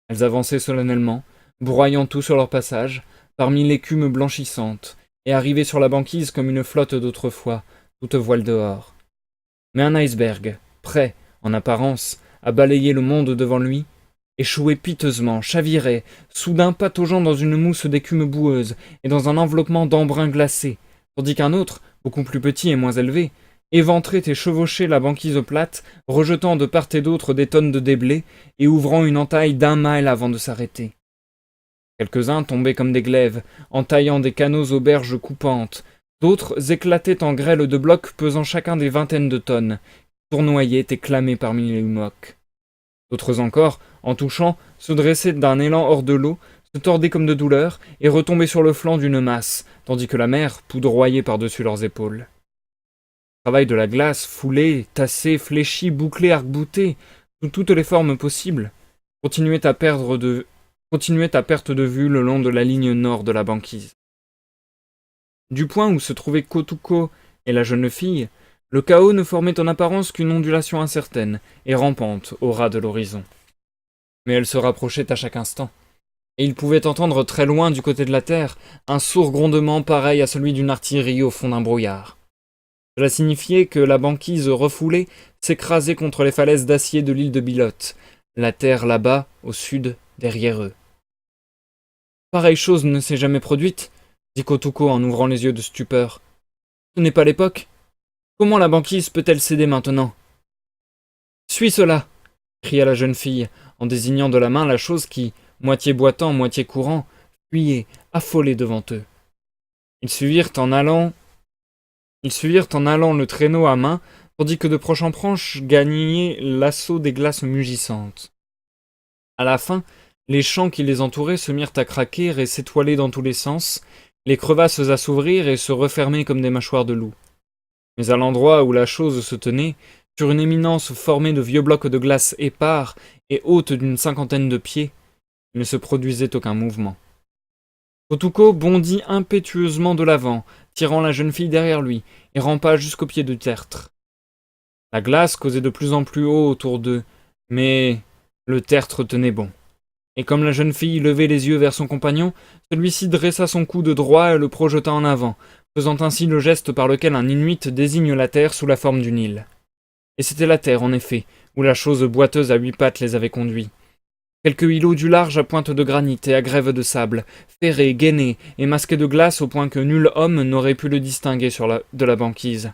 Elles avançaient solennellement, broyant tout sur leur passage, parmi l'écume blanchissante, et arrivaient sur la banquise comme une flotte d'autrefois, toute voile dehors. Mais un iceberg, prêt, en apparence, à balayer le monde devant lui, échouait piteusement, chavirait, soudain pataugeant dans une mousse d'écume boueuse et dans un enveloppement d'embrun glacé, tandis qu'un autre, beaucoup plus petit et moins élevé, éventrait et chevauchait la banquise plate, rejetant de part et d'autre des tonnes de déblais et ouvrant une entaille d'1 mile avant de s'arrêter. Quelques-uns tombaient comme des glaives, entaillant des canaux aux berges coupantes, d'autres éclataient en grêle de blocs pesant chacun des vingtaines de tonnes, tournoyaient et clamaient parmi les hummocks. D'autres encore, en touchant, se dressait d'un élan hors de l'eau, se tordait comme de douleur, et retombait sur le flanc d'une masse, tandis que la mer poudroyait par-dessus leurs épaules. Le travail de la glace, foulée, tassée, fléchie, bouclée, arc-boutée, sous toutes les formes possibles, continuait à perte de vue le long de la ligne nord de la banquise. Du point où se trouvaient Kotuko et la jeune fille, le chaos ne formait en apparence qu'une ondulation incertaine et rampante au ras de l'horizon. Mais elle se rapprochait à chaque instant, et il pouvait entendre très loin du côté de la terre un sourd grondement pareil à celui d'une artillerie au fond d'un brouillard. Cela signifiait que la banquise refoulée s'écrasait contre les falaises d'acier de l'île de Bilote, la terre là-bas, au sud, derrière eux. Pareille chose ne s'est jamais produite, dit Kotuko en ouvrant les yeux de stupeur. Ce n'est pas l'époque. Comment la banquise peut-elle céder maintenant? Suis cela, cria la jeune fille, en désignant de la main la chose qui, moitié boitant, moitié courant, fuyait, affolée devant eux. Ils suivirent en allant le traîneau à main, tandis que de proche en proche gagnait l'assaut des glaces mugissantes. À la fin, les champs qui les entouraient se mirent à craquer et s'étoiler dans tous les sens, les crevasses à s'ouvrir et se refermer comme des mâchoires de loup. Mais à l'endroit où la chose se tenait, sur une éminence formée de vieux blocs de glace épars et haute d'une 50aine de pieds, il ne se produisait aucun mouvement. Kotuko bondit impétueusement de l'avant, tirant la jeune fille derrière lui, et rampa jusqu'au pied du tertre. La glace causait de plus en plus haut autour d'eux, mais le tertre tenait bon. Et comme la jeune fille levait les yeux vers son compagnon, celui-ci dressa son coude droit et le projeta en avant, faisant ainsi le geste par lequel un Inuit désigne la terre sous la forme d'une île. Et c'était la terre, en effet, où la chose boiteuse à 8 pattes les avait conduits. Quelques îlots du large à pointe de granit et à grève de sable, ferrés, gainés et masqués de glace au point que nul homme n'aurait pu le distinguer de la banquise.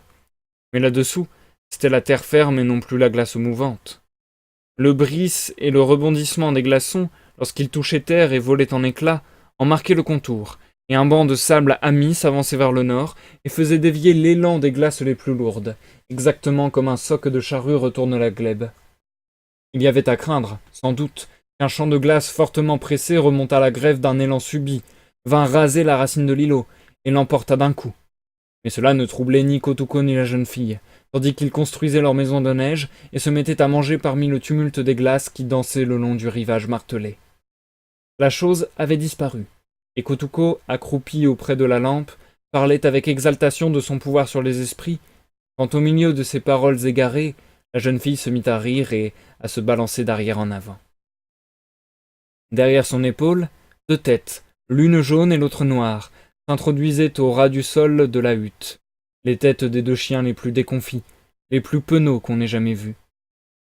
Mais là-dessous, c'était la terre ferme et non plus la glace mouvante. Le brise et le rebondissement des glaçons, lorsqu'ils touchaient terre et volaient en éclats, en marquaient le contour, et un banc de sable ami s'avançait vers le nord et faisait dévier l'élan des glaces les plus lourdes, exactement comme un soc de charrue retourne la glèbe. Il y avait à craindre, sans doute, qu'un champ de glace fortement pressé remontât la grève d'un élan subit, vint raser la racine de l'îlot, et l'emporta d'un coup. Mais cela ne troublait ni Kotuko ni la jeune fille, tandis qu'ils construisaient leur maison de neige et se mettaient à manger parmi le tumulte des glaces qui dansaient le long du rivage martelé. La chose avait disparu, et Kotuko, accroupi auprès de la lampe, parlait avec exaltation de son pouvoir sur les esprits, quand au milieu de ces paroles égarées, la jeune fille se mit à rire et à se balancer d'arrière en avant. Derrière son épaule, 2 têtes, l'une jaune et l'autre noire, s'introduisaient au ras du sol de la hutte, les têtes des 2 chiens les plus déconfits, les plus penauds qu'on ait jamais vus.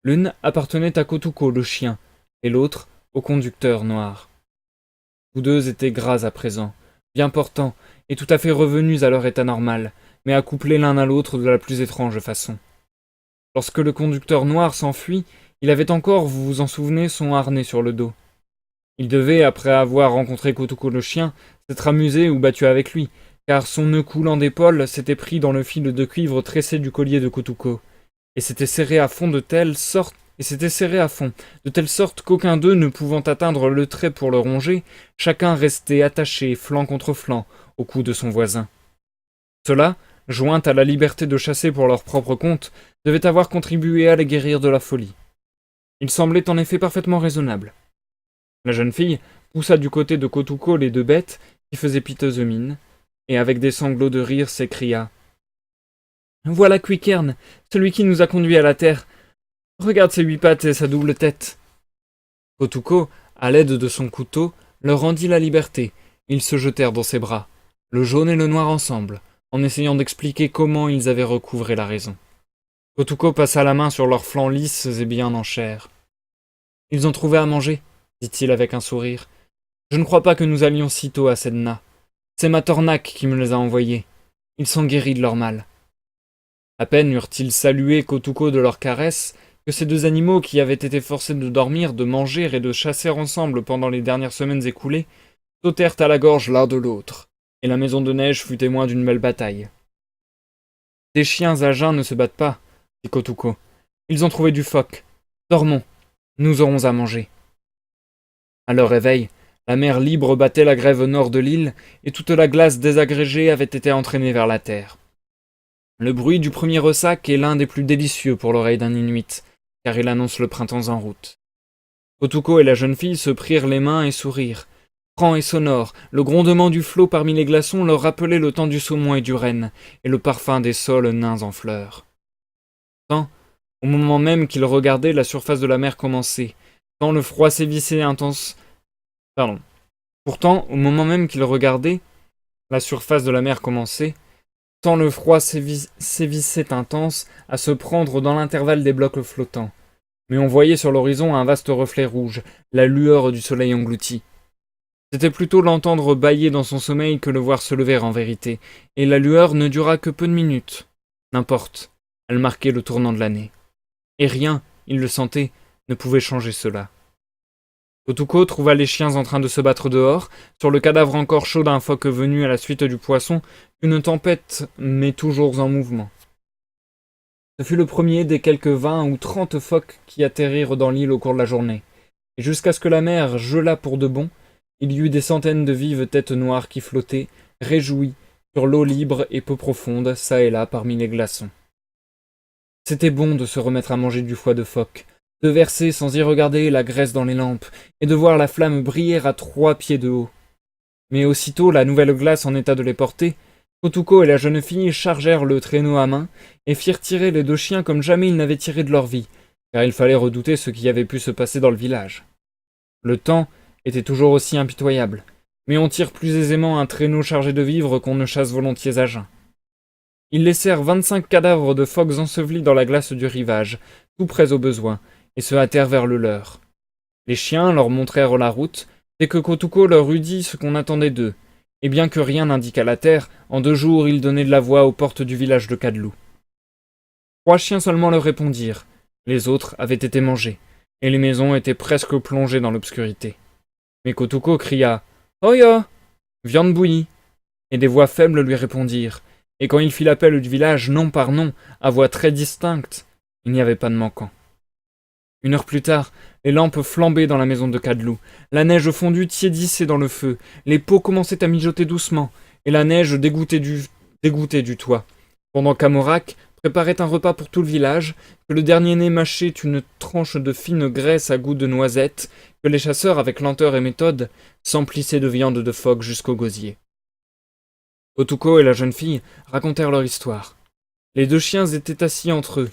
L'une appartenait à Kotuko, le chien, et l'autre au conducteur noir. Tous 2 étaient gras à présent, bien portants, et tout à fait revenus à leur état normal, mais accouplés l'un à l'autre de la plus étrange façon. Lorsque le conducteur noir s'enfuit, il avait encore, vous vous en souvenez, son harnais sur le dos. Il devait, après avoir rencontré Kotuko le chien, s'être amusé ou battu avec lui, car son nœud coulant d'épaule s'était pris dans le fil de cuivre tressé du collier de Kotuko, et s'était serré à fond de telle sorte qu'aucun d'eux ne pouvant atteindre le trait pour le ronger, chacun restait attaché flanc contre flanc au cou de son voisin. Cela, joint à la liberté de chasser pour leur propre compte, devait avoir contribué à les guérir de la folie. Il semblait en effet parfaitement raisonnable. La jeune fille poussa du côté de Kotuko les 2 bêtes, qui faisaient piteuse mine, et avec des sanglots de rire s'écria « Voilà Quickern, celui qui nous a conduits à la terre. Regarde ses 8 pattes et sa double tête. » Kotuko, à l'aide de son couteau, leur rendit la liberté. Ils se jetèrent dans ses bras, le jaune et le noir ensemble, en essayant d'expliquer comment ils avaient recouvré la raison. Kotuko passa la main sur leurs flancs lisses et bien en chair. « Ils ont trouvé à manger, » dit-il avec un sourire. « Je ne crois pas que nous allions si tôt à Sedna. C'est Matornak qui me les a envoyés. Ils sont guéris de leur mal. » À peine eurent-ils salué Kotuko de leur caresse que ces 2 animaux qui avaient été forcés de dormir, de manger et de chasser ensemble pendant les dernières semaines écoulées, sautèrent à la gorge l'un de l'autre, et la maison de neige fut témoin d'une belle bataille. « Des chiens à jeun ne se battent pas, dit Kotuko. Ils ont trouvé du phoque. Dormons, nous aurons à manger. À leur réveil, la mer libre battait la grève au nord de l'île, et toute la glace désagrégée avait été entraînée vers la terre. Le bruit du premier ressac est l'un des plus délicieux pour l'oreille d'un Inuit, car il annonce le printemps en route. Kotuko et la jeune fille se prirent les mains et sourirent. Franc et sonore, le grondement du flot parmi les glaçons leur rappelait le temps du saumon et du renne, et le parfum des sols nains en fleurs. Tant, au moment même qu'ils regardaient la surface de la mer commencer, tant le froid sévissait intense. Pardon. Pourtant, au moment même qu'ils regardaient la surface de la mer commencer, tant le froid sévissait intense à se prendre dans l'intervalle des blocs flottants. Mais on voyait sur l'horizon un vaste reflet rouge, la lueur du soleil englouti. C'était plutôt l'entendre bâiller dans son sommeil que le voir se lever en vérité, et la lueur ne dura que peu de minutes. N'importe, elle marquait le tournant de l'année. Et rien, il le sentait, ne pouvait changer cela. Kotuko trouva les chiens en train de se battre dehors, sur le cadavre encore chaud d'un phoque venu à la suite du poisson, qu'une tempête met toujours en mouvement. Ce fut le premier des quelques 20 ou 30 phoques qui atterrirent dans l'île au cours de la journée, et jusqu'à ce que la mer gelât pour de bon, il y eut des centaines de vives têtes noires qui flottaient, réjouies, sur l'eau libre et peu profonde, çà et là parmi les glaçons. C'était bon de se remettre à manger du foie de phoque, de verser sans y regarder la graisse dans les lampes, et de voir la flamme briller à 3 pieds de haut. Mais aussitôt la nouvelle glace en état de les porter, Kotuko et la jeune fille chargèrent le traîneau à main et firent tirer les 2 chiens comme jamais ils n'avaient tiré de leur vie, car il fallait redouter ce qui avait pu se passer dans le village. Le temps était toujours aussi impitoyable, mais on tire plus aisément un traîneau chargé de vivres qu'on ne chasse volontiers à jeun. Ils laissèrent 25 cadavres de phoques ensevelis dans la glace du rivage, tout prêts au besoin, et se hâtèrent vers le leur. Les chiens leur montrèrent la route, dès que Kotuko leur eut dit ce qu'on attendait d'eux, et bien que rien n'indiquât la terre, en 2 jours ils donnaient de la voix aux portes du village de Kadlou. 3 chiens seulement leur répondirent, les autres avaient été mangés, et les maisons étaient presque plongées dans l'obscurité. Mais Kotuko cria « Oya !» Viande bouillie. Et des voix faibles lui répondirent, et quand il fit l'appel du village nom par nom, à voix très distincte, il n'y avait pas de manquant. 1 heure plus tard, les lampes flambaient dans la maison de Kadlou, la neige fondue tiédissait dans le feu, les pots commençaient à mijoter doucement, et la neige dégoûtait du toit, pendant qu'Amorak préparait un repas pour tout le village, que le dernier-né mâchait une tranche de fine graisse à goût de noisette, que les chasseurs, avec lenteur et méthode, s'emplissaient de viande de phoque jusqu'au gosier. Kotuko et la jeune fille racontèrent leur histoire. Les 2 chiens étaient assis entre eux,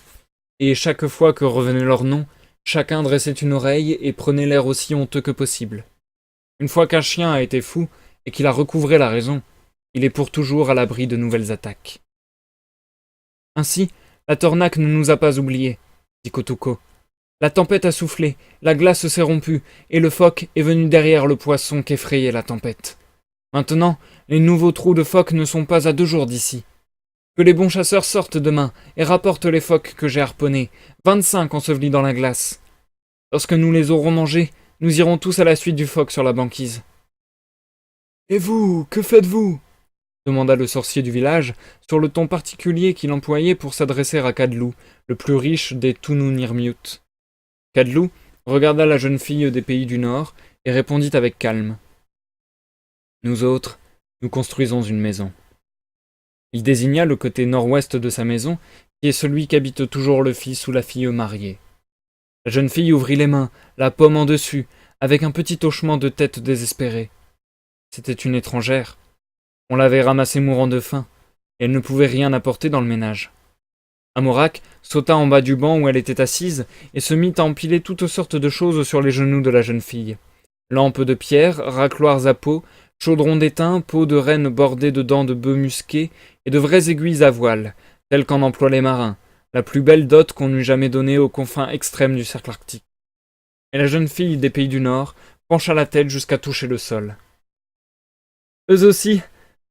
et chaque fois que revenait leur nom, chacun dressait une oreille et prenait l'air aussi honteux que possible. Une fois qu'un chien a été fou et qu'il a recouvré la raison, il est pour toujours à l'abri de nouvelles attaques. Ainsi, la tornade ne nous a pas oubliés, dit Kotuko. La tempête a soufflé, la glace s'est rompue, et le phoque est venu derrière le poisson qu'effrayait la tempête. Maintenant, les nouveaux trous de phoques ne sont pas à 2 jours d'ici. Que les bons chasseurs sortent demain et rapportent les phoques que j'ai harponnés, 25 ensevelis dans la glace. Lorsque nous les aurons mangés, nous irons tous à la suite du phoque sur la banquise. Et vous, que faites-vous ? Demanda le sorcier du village, sur le ton particulier qu'il employait pour s'adresser à Kadlou, le plus riche des Tununirmiut. Kadlou regarda la jeune fille des pays du Nord et répondit avec calme. Nous autres, nous construisons une maison. Il désigna le côté nord-ouest de sa maison, qui est celui qu'habite toujours le fils ou la fille mariée. La jeune fille ouvrit les mains, la paume en dessus, avec un petit hochement de tête désespéré. C'était une étrangère. On l'avait ramassée mourant de faim, et elle ne pouvait rien apporter dans le ménage. Amorak sauta en bas du banc où elle était assise et se mit à empiler toutes sortes de choses sur les genoux de la jeune fille. Lampes de pierre, racloirs à peau, chaudrons d'étain, peaux de renne bordées de dents de bœuf musquées et de vraies aiguilles à voile, telles qu'en emploient les marins, la plus belle dot qu'on eût jamais donnée aux confins extrêmes du cercle arctique. Et la jeune fille des pays du Nord pencha la tête jusqu'à toucher le sol. « Eux aussi !»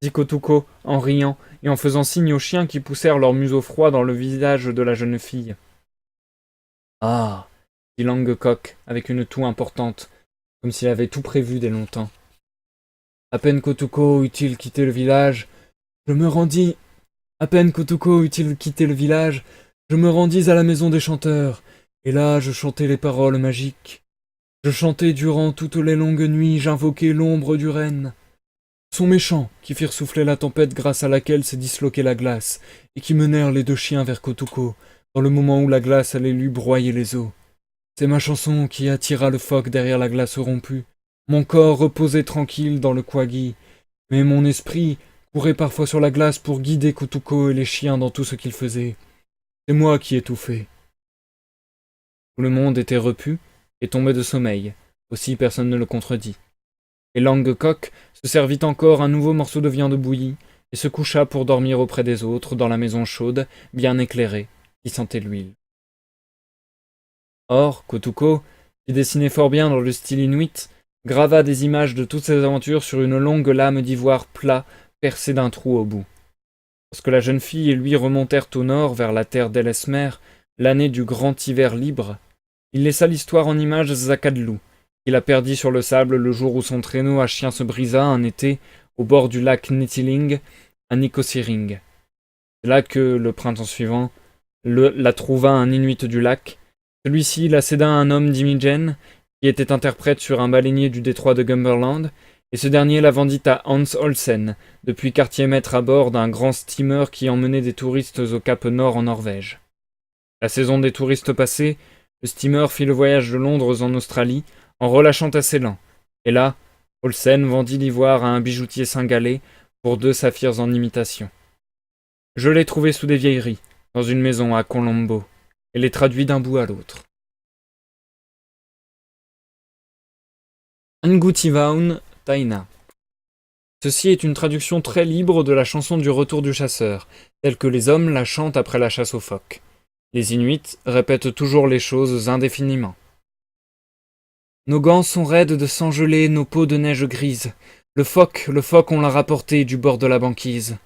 dit Kotuko en riant et en faisant signe aux chiens qui poussèrent leur museau froid dans le visage de la jeune fille. « Ah !» dit Langcock avec une toux importante, comme s'il avait tout prévu dès longtemps. À peine Kotuko eut-il quitté le village, je me rendis à la maison des chanteurs, et là je chantai les paroles magiques. Je chantais durant toutes les longues nuits, j'invoquais l'ombre du renne. Sont méchants, qui firent souffler la tempête grâce à laquelle s'est disloquée la glace, et qui menèrent les deux chiens vers Kotuko, dans le moment où la glace allait lui broyer les os. C'est ma chanson qui attira le phoque derrière la glace rompue. Mon corps reposait tranquille dans le quaggi, mais mon esprit courait parfois sur la glace pour guider Kotuko et les chiens dans tout ce qu'ils faisaient. C'est moi qui étouffais. Tout le monde était repu et tombait de sommeil, aussi personne ne le contredit. Et Langcock se servit encore un nouveau morceau de viande bouillie et se coucha pour dormir auprès des autres dans la maison chaude, bien éclairée, qui sentait l'huile. Or, Kotuko, qui dessinait fort bien dans le style inuit, grava des images de toutes ses aventures sur une longue lame d'ivoire plat percée d'un trou au bout. Lorsque la jeune fille et lui remontèrent au nord vers la terre d'Ellesmer, l'année du grand hiver libre, il laissa l'histoire en images à Kadlou. Il la perdit sur le sable le jour où son traîneau à chien se brisa un été au bord du lac Nitiling à Nikosiring. C'est là que, le printemps suivant, la trouva un Inuit du lac. Celui-ci la céda à un homme d'Imigen, qui était interprète sur un baleinier du détroit de Cumberland, et ce dernier la vendit à Hans Olsen, depuis quartier-maître à bord d'un grand steamer qui emmenait des touristes au cap Nord en Norvège. La saison des touristes passée, le steamer fit le voyage de Londres en Australie, en relâchant à Ceylan. Et là, Olsen vendit l'ivoire à un bijoutier singalais pour 2 saphirs en imitation. Je l'ai trouvé sous des vieilleries, dans une maison à Colombo, et les traduit d'un bout à l'autre. Ngutivaun Taina. Ceci est une traduction très libre de la chanson du retour du chasseur, telle que les hommes la chantent après la chasse aux phoques. Les Inuits répètent toujours les choses indéfiniment. Nos gants sont raides de sang gelé, nos peaux de neige grise. Le phoque, on l'a rapporté du bord de la banquise.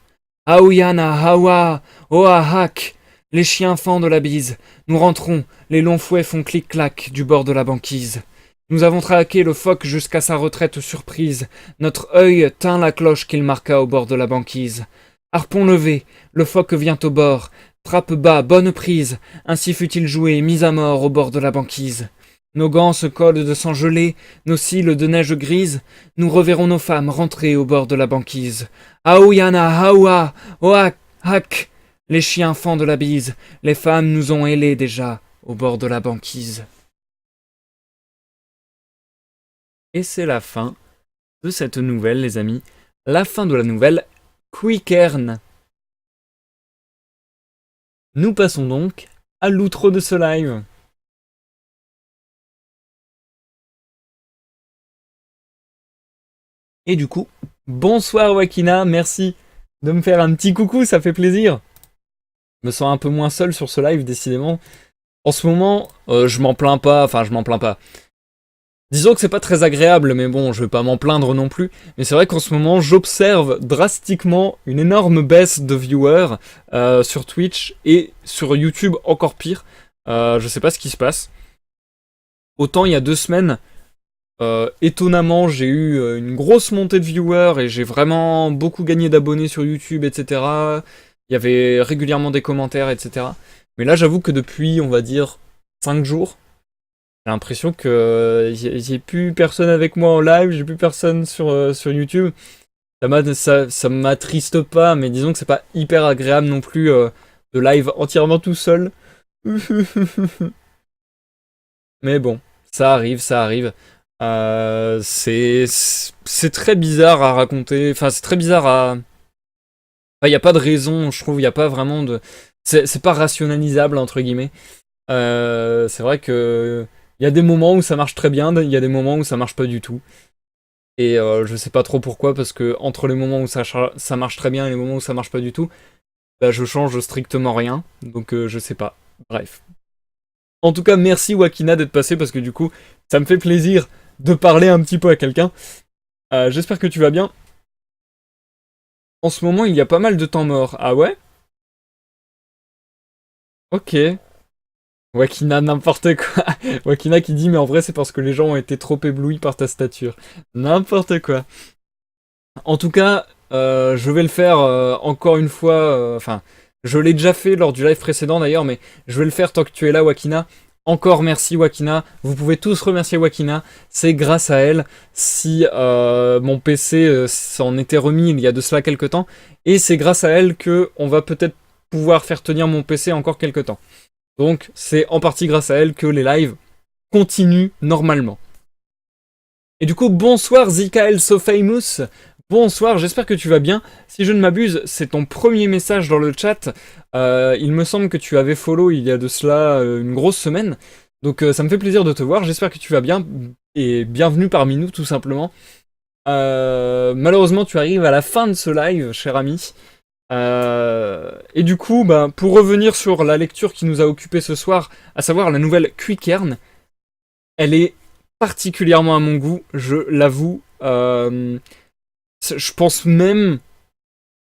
Aouyana, Hawa, Oahak, les chiens fendent la bise. Nous rentrons, les longs fouets font clic-clac du bord de la banquise. Nous avons traqué le phoque jusqu'à sa retraite surprise. Notre œil tint la cloche qu'il marqua au bord de la banquise. Harpon levé, le phoque vient au bord. Frappe bas, bonne prise. Ainsi fut-il joué, mis à mort au bord de la banquise. Nos gants se collent de sang gelé, nos cils de neige grise. Nous reverrons nos femmes rentrer au bord de la banquise. Aouyana, Hawa, Oahak, les chiens fendent la bise. Les femmes nous ont ailés déjà au bord de la banquise. Et c'est la fin de cette nouvelle, les amis. La fin de la nouvelle Quickern. Nous passons donc à l'outro de ce live. Et du coup, bonsoir Wakina, merci de me faire un petit coucou, ça fait plaisir. Je me sens un peu moins seul sur ce live, décidément. En ce moment, je m'en plains pas. Disons que c'est pas très agréable, mais bon, je vais pas m'en plaindre non plus. Mais c'est vrai qu'en ce moment, j'observe drastiquement une énorme baisse de viewers sur Twitch et sur YouTube encore pire. Je sais pas ce qui se passe. Autant il y a 2 semaines, étonnamment, j'ai eu une grosse montée de viewers et j'ai vraiment beaucoup gagné d'abonnés sur YouTube, etc. Il y avait régulièrement des commentaires, etc. Mais là, j'avoue que depuis, on va dire, 5 jours, j'ai l'impression que j'ai plus personne avec moi en live, j'ai plus personne sur YouTube. Ça m'attriste pas, mais disons que c'est pas hyper agréable non plus de live entièrement tout seul. Mais bon, ça arrive. C'est très bizarre à raconter. Enfin, c'est très bizarre à... Il n'y a pas de raison, je trouve, il n'y a pas vraiment de... C'est pas rationalisable, entre guillemets. C'est vrai que... Il y a des moments où ça marche très bien, il y a des moments où ça marche pas du tout. Et je sais pas trop pourquoi, parce que entre les moments où ça marche très bien et les moments où ça marche pas du tout, bah je change strictement rien. Donc je sais pas. Bref. En tout cas, merci Wakina d'être passé, parce que du coup, ça me fait plaisir de parler un petit peu à quelqu'un. J'espère que tu vas bien. En ce moment, il y a pas mal de temps mort. Ah ouais? Ok. Wakina, n'importe quoi. Wakina qui dit, mais en vrai, c'est parce que les gens ont été trop éblouis par ta stature. N'importe quoi. En tout cas, je vais le faire encore une fois. Enfin, je l'ai déjà fait lors du live précédent d'ailleurs, mais je vais le faire tant que tu es là, Wakina. Encore merci Wakina, vous pouvez tous remercier Wakina, c'est grâce à elle si mon PC s'en était remis il y a de cela quelques temps, et c'est grâce à elle que on va peut-être pouvoir faire tenir mon PC encore quelques temps. Donc c'est en partie grâce à elle que les lives continuent normalement. Et du coup, bonsoir Zikael So Famous, bonsoir, j'espère que tu vas bien. Si je ne m'abuse, c'est ton premier message dans le chat. Il me semble que tu avais follow il y a de cela une grosse semaine. Donc ça me fait plaisir de te voir, j'espère que tu vas bien. Et bienvenue parmi nous tout simplement. Malheureusement, tu arrives à la fin de ce live, cher ami. Et du coup, pour revenir sur la lecture qui nous a occupé ce soir, à savoir la nouvelle Quickern, elle est particulièrement à mon goût, je l'avoue. Je pense même,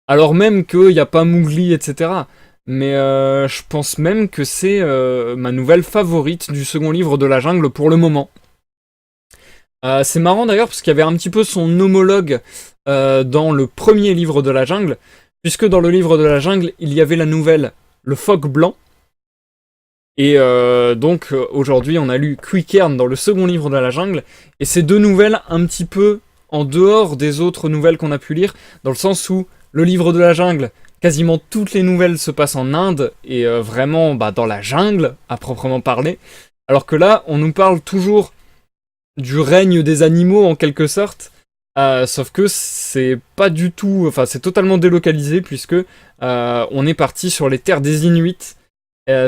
alors même qu'il n'y a pas Mowgli, etc. Mais je pense même que c'est ma nouvelle favorite du second livre de la jungle pour le moment. C'est marrant d'ailleurs parce qu'il y avait un petit peu son homologue dans le premier livre de la jungle, puisque dans le livre de la jungle, il y avait la nouvelle Le Phoque Blanc. Et donc aujourd'hui on a lu Quickern dans le second livre de la jungle, et ces deux nouvelles un petit peu en dehors des autres nouvelles qu'on a pu lire, dans le sens où le livre de la jungle, quasiment toutes les nouvelles se passent en Inde, et vraiment dans la jungle, à proprement parler, alors que là on nous parle toujours du règne des animaux en quelque sorte, sauf que c'est pas du tout, enfin c'est totalement délocalisé, puisque on est parti sur les terres des Inuits,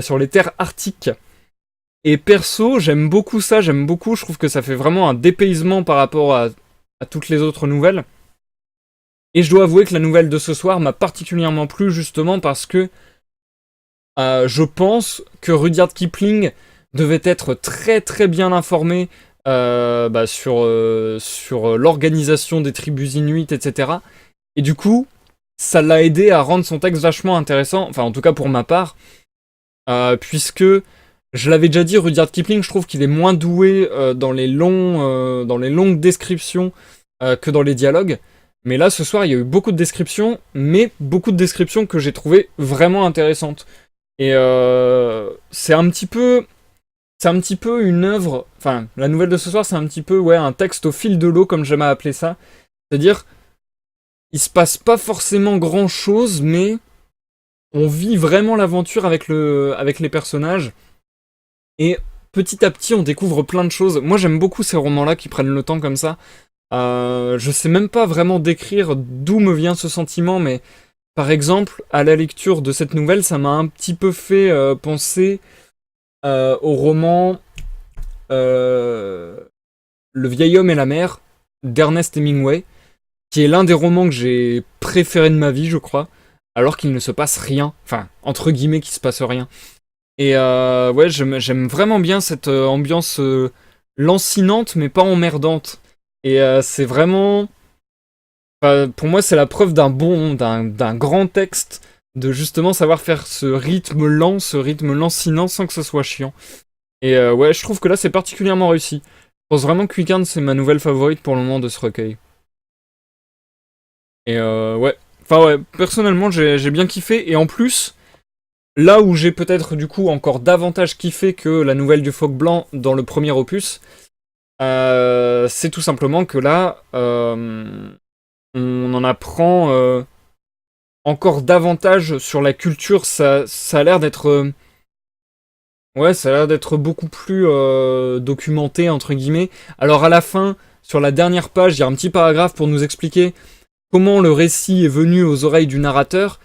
sur les terres arctiques. Et perso, j'aime beaucoup ça, je trouve que ça fait vraiment un dépaysement par rapport à toutes les autres nouvelles. Et je dois avouer que la nouvelle de ce soir m'a particulièrement plu, justement parce que je pense que Rudyard Kipling devait être très très bien informé sur l'organisation des tribus inuites, etc. Et du coup, ça l'a aidé à rendre son texte vachement intéressant, enfin en tout cas pour ma part, puisque, je l'avais déjà dit, Rudyard Kipling, je trouve qu'il est moins doué dans les longues descriptions que dans les dialogues. Mais là, ce soir, il y a eu beaucoup de descriptions, mais beaucoup de descriptions que j'ai trouvées vraiment intéressantes. Et c'est un petit peu une œuvre, enfin, la nouvelle de ce soir, c'est un petit peu, un texte au fil de l'eau, comme j'aime à appeler ça. C'est-à-dire, il se passe pas forcément grand-chose, mais on vit vraiment l'aventure avec les personnages. Et petit à petit, on découvre plein de choses. Moi, j'aime beaucoup ces romans-là qui prennent le temps comme ça. Je sais même pas vraiment décrire d'où me vient ce sentiment, mais par exemple, à la lecture de cette nouvelle, ça m'a un petit peu fait penser au roman Le vieil homme et la mer d'Ernest Hemingway, qui est l'un des romans que j'ai préféré de ma vie, je crois, alors qu'il ne se passe rien, enfin, entre guillemets, qu'il se passe rien. Et j'aime vraiment bien cette ambiance lancinante, mais pas emmerdante. Et c'est vraiment... pour moi, c'est la preuve d'un grand texte, de justement savoir faire ce rythme lent, ce rythme lancinant, sans que ce soit chiant. Et je trouve que là, c'est particulièrement réussi. Je pense vraiment que Quickern, c'est ma nouvelle favorite pour le moment de ce recueil. Et personnellement, j'ai bien kiffé, et en plus... Là où j'ai peut-être du coup encore davantage kiffé que la nouvelle du Phoque Blanc dans le premier opus, c'est tout simplement que là, on en apprend encore davantage sur la culture. Ça a l'air d'être... ça a l'air d'être beaucoup plus documenté, entre guillemets. Alors à la fin, sur la dernière page, il y a un petit paragraphe pour nous expliquer comment le récit est venu aux oreilles du narrateur.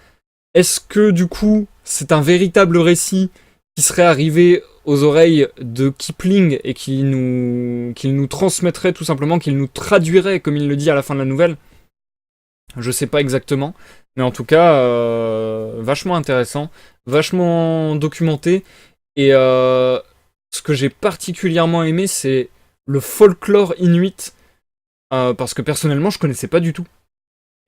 Est-ce que du coup, c'est un véritable récit qui serait arrivé aux oreilles de Kipling et qu'il nous transmettrait tout simplement, qu'il nous traduirait, comme il le dit à la fin de la nouvelle? Je sais pas exactement, mais en tout cas, vachement intéressant, vachement documenté. Et ce que j'ai particulièrement aimé, c'est le folklore inuit, parce que personnellement, je connaissais pas du tout.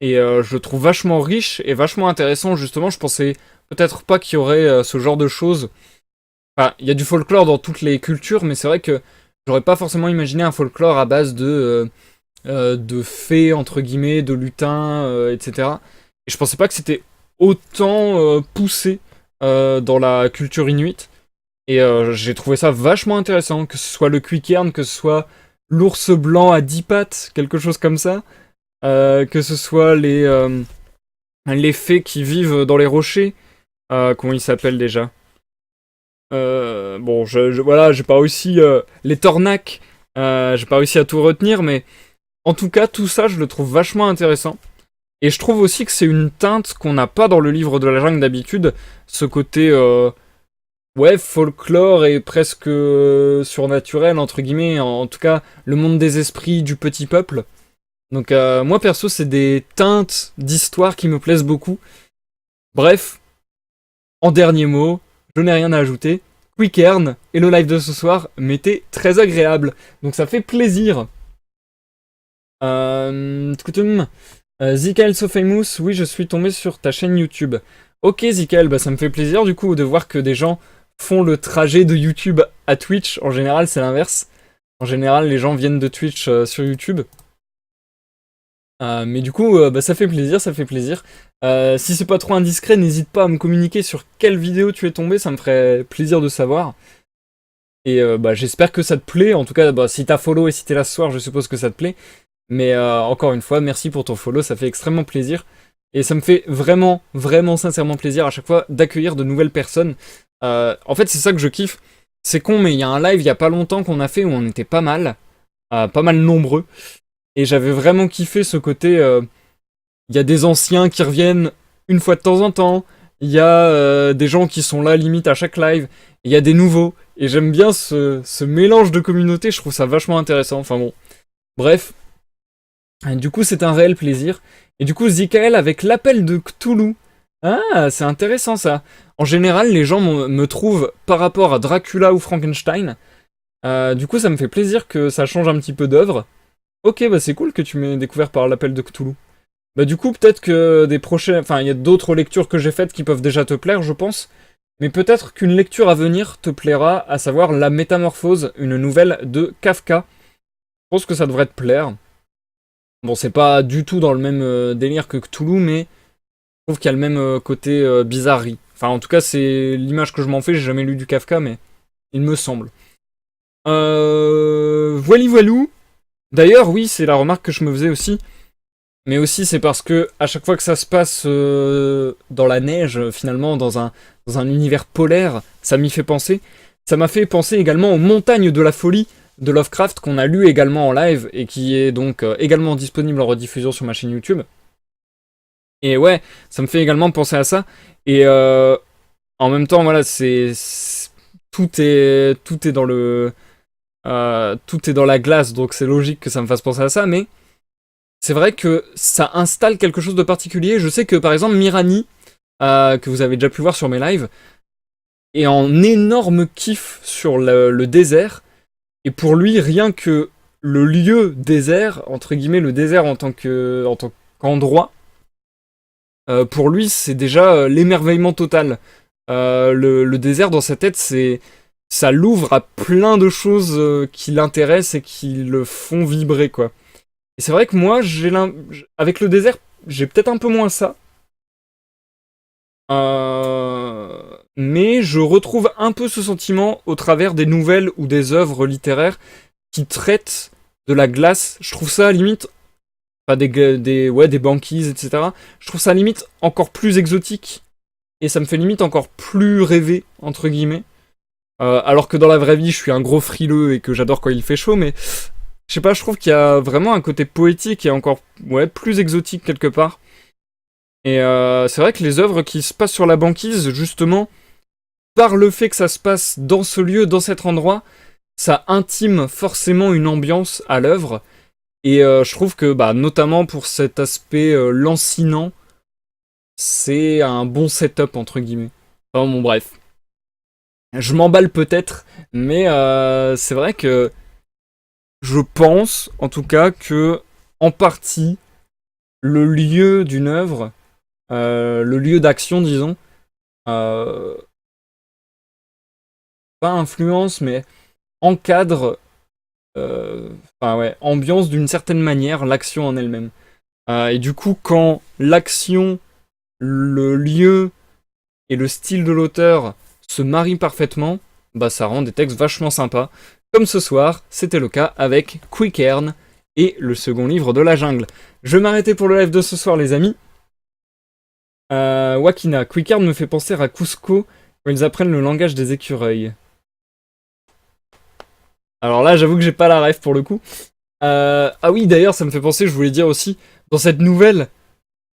Et je le trouve vachement riche et vachement intéressant, justement. Je pensais peut-être pas qu'il y aurait ce genre de choses. Enfin, il y a du folklore dans toutes les cultures, mais c'est vrai que j'aurais pas forcément imaginé un folklore à base de fées, entre guillemets, de lutins, etc. Et je pensais pas que c'était autant poussé dans la culture inuite. Et j'ai trouvé ça vachement intéressant, que ce soit le Quickern, que ce soit l'ours blanc à 10 pattes, quelque chose comme ça, que ce soit les fées qui vivent dans les rochers, comment ils s'appellent déjà? Bon, voilà, j'ai pas réussi, les Tornacs, j'ai pas réussi à tout retenir, mais en tout cas, tout ça, je le trouve vachement intéressant. Et je trouve aussi que c'est une teinte qu'on n'a pas dans le livre de la jungle d'habitude, ce côté ouais, folklore et presque surnaturel, entre guillemets, en tout cas, le monde des esprits du petit peuple. Donc moi perso, c'est des teintes d'histoire qui me plaisent beaucoup. Bref, en dernier mot, je n'ai rien à ajouter. Quickern et le live de ce soir m'étaient très agréables, donc ça fait plaisir. Tchoutoum. Zikael So Famous, oui, je suis tombé sur ta chaîne YouTube. Ok, Zikael, bah ça me fait plaisir du coup de voir que des gens font le trajet de YouTube à Twitch. En général, c'est l'inverse. En général, les gens viennent de Twitch sur YouTube. Mais du coup, bah, ça fait plaisir, ça fait plaisir. Si c'est pas trop indiscret, n'hésite pas à me communiquer sur quelle vidéo tu es tombé, ça me ferait plaisir de savoir. Et bah, j'espère que ça te plaît. En tout cas, bah, si t'as follow et si t'es là ce soir, je suppose que ça te plaît. Mais encore une fois, merci pour ton follow, ça fait extrêmement plaisir. Et ça me fait vraiment, vraiment sincèrement plaisir à chaque fois d'accueillir de nouvelles personnes. En fait, c'est ça que je kiffe. C'est con, mais il y a un live il y a pas longtemps qu'on a fait où on était pas mal nombreux. Et j'avais vraiment kiffé ce côté. Il y a des anciens qui reviennent une fois de temps en temps. Il y a des gens qui sont là limite à chaque live. Il y a des nouveaux. Et j'aime bien ce mélange de communautés, je trouve ça vachement intéressant. Enfin bon. Bref. Du coup, c'est un réel plaisir. Et du coup, Zikael avec l'appel de Cthulhu. Ah, c'est intéressant ça. En général, les gens me trouvent par rapport à Dracula ou Frankenstein. Du coup, ça me fait plaisir que ça change un petit peu d'œuvre. Ok, bah c'est cool que tu m'aies découvert par l'appel de Cthulhu. Bah du coup, peut-être que des prochaines... Enfin, il y a d'autres lectures que j'ai faites qui peuvent déjà te plaire, je pense. Mais peut-être qu'une lecture à venir te plaira, à savoir La Métamorphose, une nouvelle de Kafka. Je pense que ça devrait te plaire. Bon, c'est pas du tout dans le même délire que Cthulhu, mais je trouve qu'il y a le même côté bizarrerie. Enfin, en tout cas, c'est l'image que je m'en fais, j'ai jamais lu du Kafka, mais il me semble. Voili voilou. D'ailleurs, oui, c'est la remarque que je me faisais aussi. Mais aussi, c'est parce que à chaque fois que ça se passe dans la neige, finalement, dans un univers polaire, ça m'y fait penser. Ça m'a fait penser également aux Montagnes de la Folie de Lovecraft, qu'on a lu également en live, et qui est donc également disponible en rediffusion sur ma chaîne YouTube. Et ouais, ça me fait également penser à ça. Et en même temps, voilà, tout est dans tout est dans la glace, donc c'est logique que ça me fasse penser à ça, mais c'est vrai que ça installe quelque chose de particulier. Je sais que par exemple Mirani, que vous avez déjà pu voir sur mes lives, est en énorme kiff sur le désert. Et pour lui, rien que le lieu désert, entre guillemets le désert en tant qu'endroit, pour lui c'est déjà l'émerveillement total. Le désert dans sa tête, ça l'ouvre à plein de choses qui l'intéressent et qui le font vibrer, quoi. Et c'est vrai que moi, avec le désert, j'ai peut-être un peu moins ça. Mais je retrouve un peu ce sentiment au travers des nouvelles ou des œuvres littéraires qui traitent de la glace. Je trouve ça limite, pas des banquises, etc. Je trouve ça limite encore plus exotique. Et ça me fait limite encore plus rêver, entre guillemets. Alors que dans la vraie vie, je suis un gros frileux et que j'adore quand il fait chaud, mais je sais pas, je trouve qu'il y a vraiment un côté poétique et encore plus exotique quelque part. Et c'est vrai que les œuvres qui se passent sur la banquise, justement, par le fait que ça se passe dans ce lieu, dans cet endroit, ça intime forcément une ambiance à l'œuvre. Et je trouve que, bah, notamment pour cet aspect lancinant, c'est un bon setup, entre guillemets. Enfin bon, bref. Je m'emballe peut-être, mais c'est vrai que je pense, en tout cas, que, en partie, le lieu d'une œuvre, le lieu d'action, disons, pas influence, mais encadre, enfin ouais, ambiance d'une certaine manière l'action en elle-même. Et du coup, quand l'action, le lieu et le style de l'auteur se marient parfaitement, bah ça rend des textes vachement sympas. Comme ce soir, c'était le cas avec Quickern et le second livre de la jungle. Je vais m'arrêter pour le live de ce soir, les amis. Wakina, Quickern me fait penser à Cusco quand ils apprennent le langage des écureuils. Alors là, j'avoue que j'ai pas la ref pour le coup. Ah oui, d'ailleurs, ça me fait penser, je voulais dire aussi, dans cette nouvelle,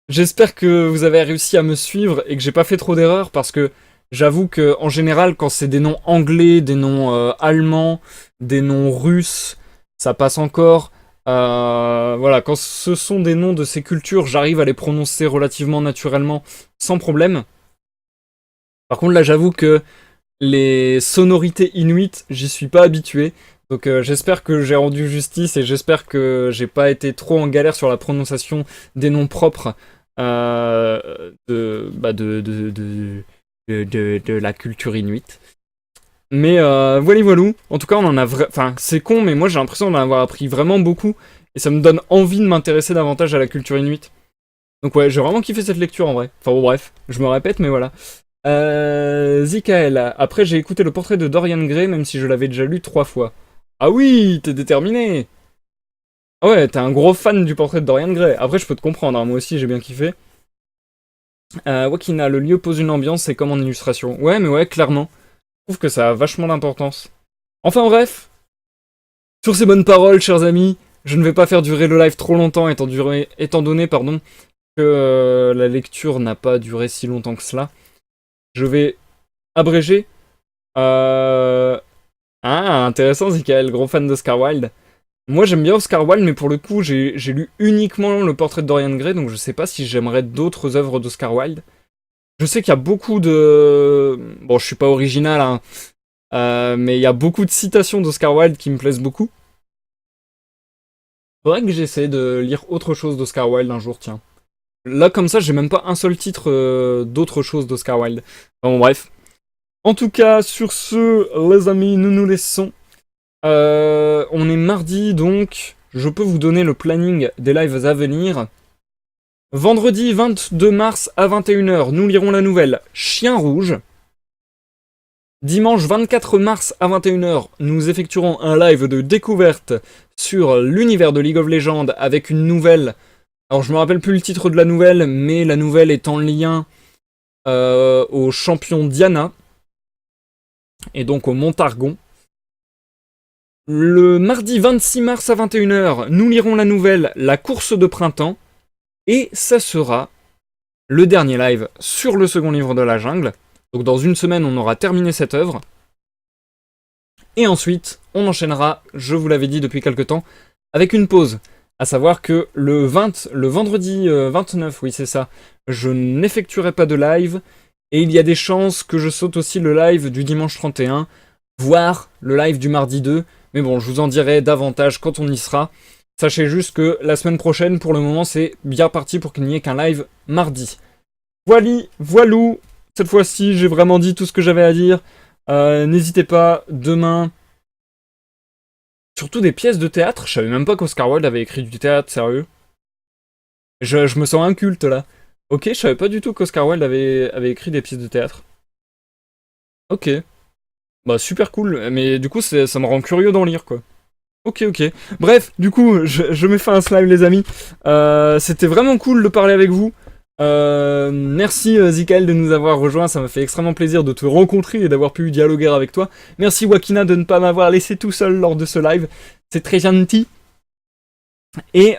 j'espère que vous avez réussi à me suivre et que j'ai pas fait trop d'erreurs parce que j'avoue que en général, quand c'est des noms anglais, des noms allemands, des noms russes, ça passe encore. Voilà, quand ce sont des noms de ces cultures, j'arrive à les prononcer relativement naturellement, sans problème. Par contre, là, j'avoue que les sonorités inuites, j'y suis pas habitué. Donc j'espère que j'ai rendu justice et j'espère que j'ai pas été trop en galère sur la prononciation des noms propres de la culture inuite. Mais voilà, voilou. En tout cas, on en a enfin, c'est con, mais moi j'ai l'impression d'en avoir appris vraiment beaucoup et ça me donne envie de m'intéresser davantage à la culture inuite. Donc ouais, j'ai vraiment kiffé cette lecture en vrai. Enfin bon, bref, je me répète, mais voilà. Zikael, après j'ai écouté le portrait de Dorian Gray, même si je l'avais déjà lu 3 fois. Ah oui, t'es déterminé. Ah ouais, t'es un gros fan du portrait de Dorian Gray. Après, je peux te comprendre, hein, moi aussi j'ai bien kiffé. Wakina, le lieu pose une ambiance, c'est comme en illustration. Ouais, mais ouais, clairement. Je trouve que ça a vachement d'importance. Enfin bref, sur ces bonnes paroles, chers amis, je ne vais pas faire durer le live trop longtemps, étant donné que la lecture n'a pas duré si longtemps que cela. Je vais abréger. Ah, intéressant, Zikael, gros fan d'Oscar Wilde. Moi, j'aime bien Oscar Wilde, mais pour le coup, j'ai lu uniquement le portrait de Dorian Gray, donc je sais pas si j'aimerais d'autres œuvres d'Oscar Wilde. Je sais qu'il y a beaucoup de... Bon, je suis pas original, hein, mais il y a beaucoup de citations d'Oscar Wilde qui me plaisent beaucoup. Faudrait que j'essaie de lire autre chose d'Oscar Wilde un jour, tiens. Là, comme ça, j'ai même pas un seul titre d'autre chose d'Oscar Wilde. Bon, bref. En tout cas, sur ce, les amis, nous nous laissons. On est mardi, donc je peux vous donner le planning des lives à venir. Vendredi 22 mars à 21h, nous lirons la nouvelle Chien Rouge. Dimanche 24 mars à 21h, nous effectuerons un live de découverte sur l'univers de League of Legends avec une nouvelle. Alors je me rappelle plus le titre de la nouvelle, mais la nouvelle est en lien au champion Diana et donc au Montargon. Le mardi 26 mars à 21h, nous lirons la nouvelle La course de printemps. Et ça sera le dernier live sur le second livre de la jungle. Donc dans une semaine, on aura terminé cette œuvre. Et ensuite, on enchaînera, je vous l'avais dit depuis quelque temps, avec une pause. À savoir que le vendredi 29, oui c'est ça, je n'effectuerai pas de live. Et il y a des chances que je saute aussi le live du dimanche 31, voire le live du mardi 2. Mais bon, je vous en dirai davantage quand on y sera. Sachez juste que la semaine prochaine, pour le moment, c'est bien parti pour qu'il n'y ait qu'un live mardi. Voilou. Cette fois-ci, j'ai vraiment dit tout ce que j'avais à dire. N'hésitez pas, demain... Surtout des pièces de théâtre. Je savais même pas qu'Oscar Wilde avait écrit du théâtre, sérieux. Je me sens inculte, là. Ok, je savais pas du tout qu'Oscar Wilde avait écrit des pièces de théâtre. Ok. Bah, super cool. Mais du coup, ça me rend curieux d'en lire, quoi. Ok. Bref, du coup, je mets fin à ce live, les amis. C'était vraiment cool de parler avec vous. Merci Zikael de nous avoir rejoints, ça m'a fait extrêmement plaisir de te rencontrer et d'avoir pu dialoguer avec toi. Merci Wakina de ne pas m'avoir laissé tout seul lors de ce live, c'est très gentil. Et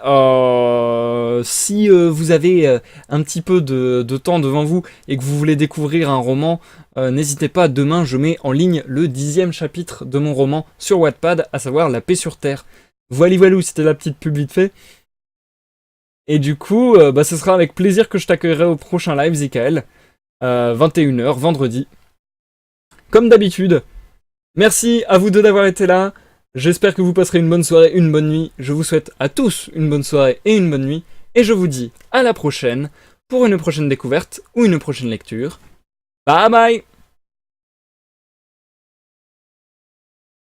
si vous avez un petit peu de temps devant vous et que vous voulez découvrir un roman, n'hésitez pas, demain je mets en ligne le 10e chapitre de mon roman sur Wattpad, à savoir La paix sur terre. Voilou, c'était la petite pub vite fait. Et du coup, ce sera avec plaisir que je t'accueillerai au prochain live, Zikael. 21h, vendredi. Comme d'habitude. Merci à vous deux d'avoir été là. J'espère que vous passerez une bonne soirée, une bonne nuit. Je vous souhaite à tous une bonne soirée et une bonne nuit. Et je vous dis à la prochaine pour une prochaine découverte ou une prochaine lecture. Bye bye!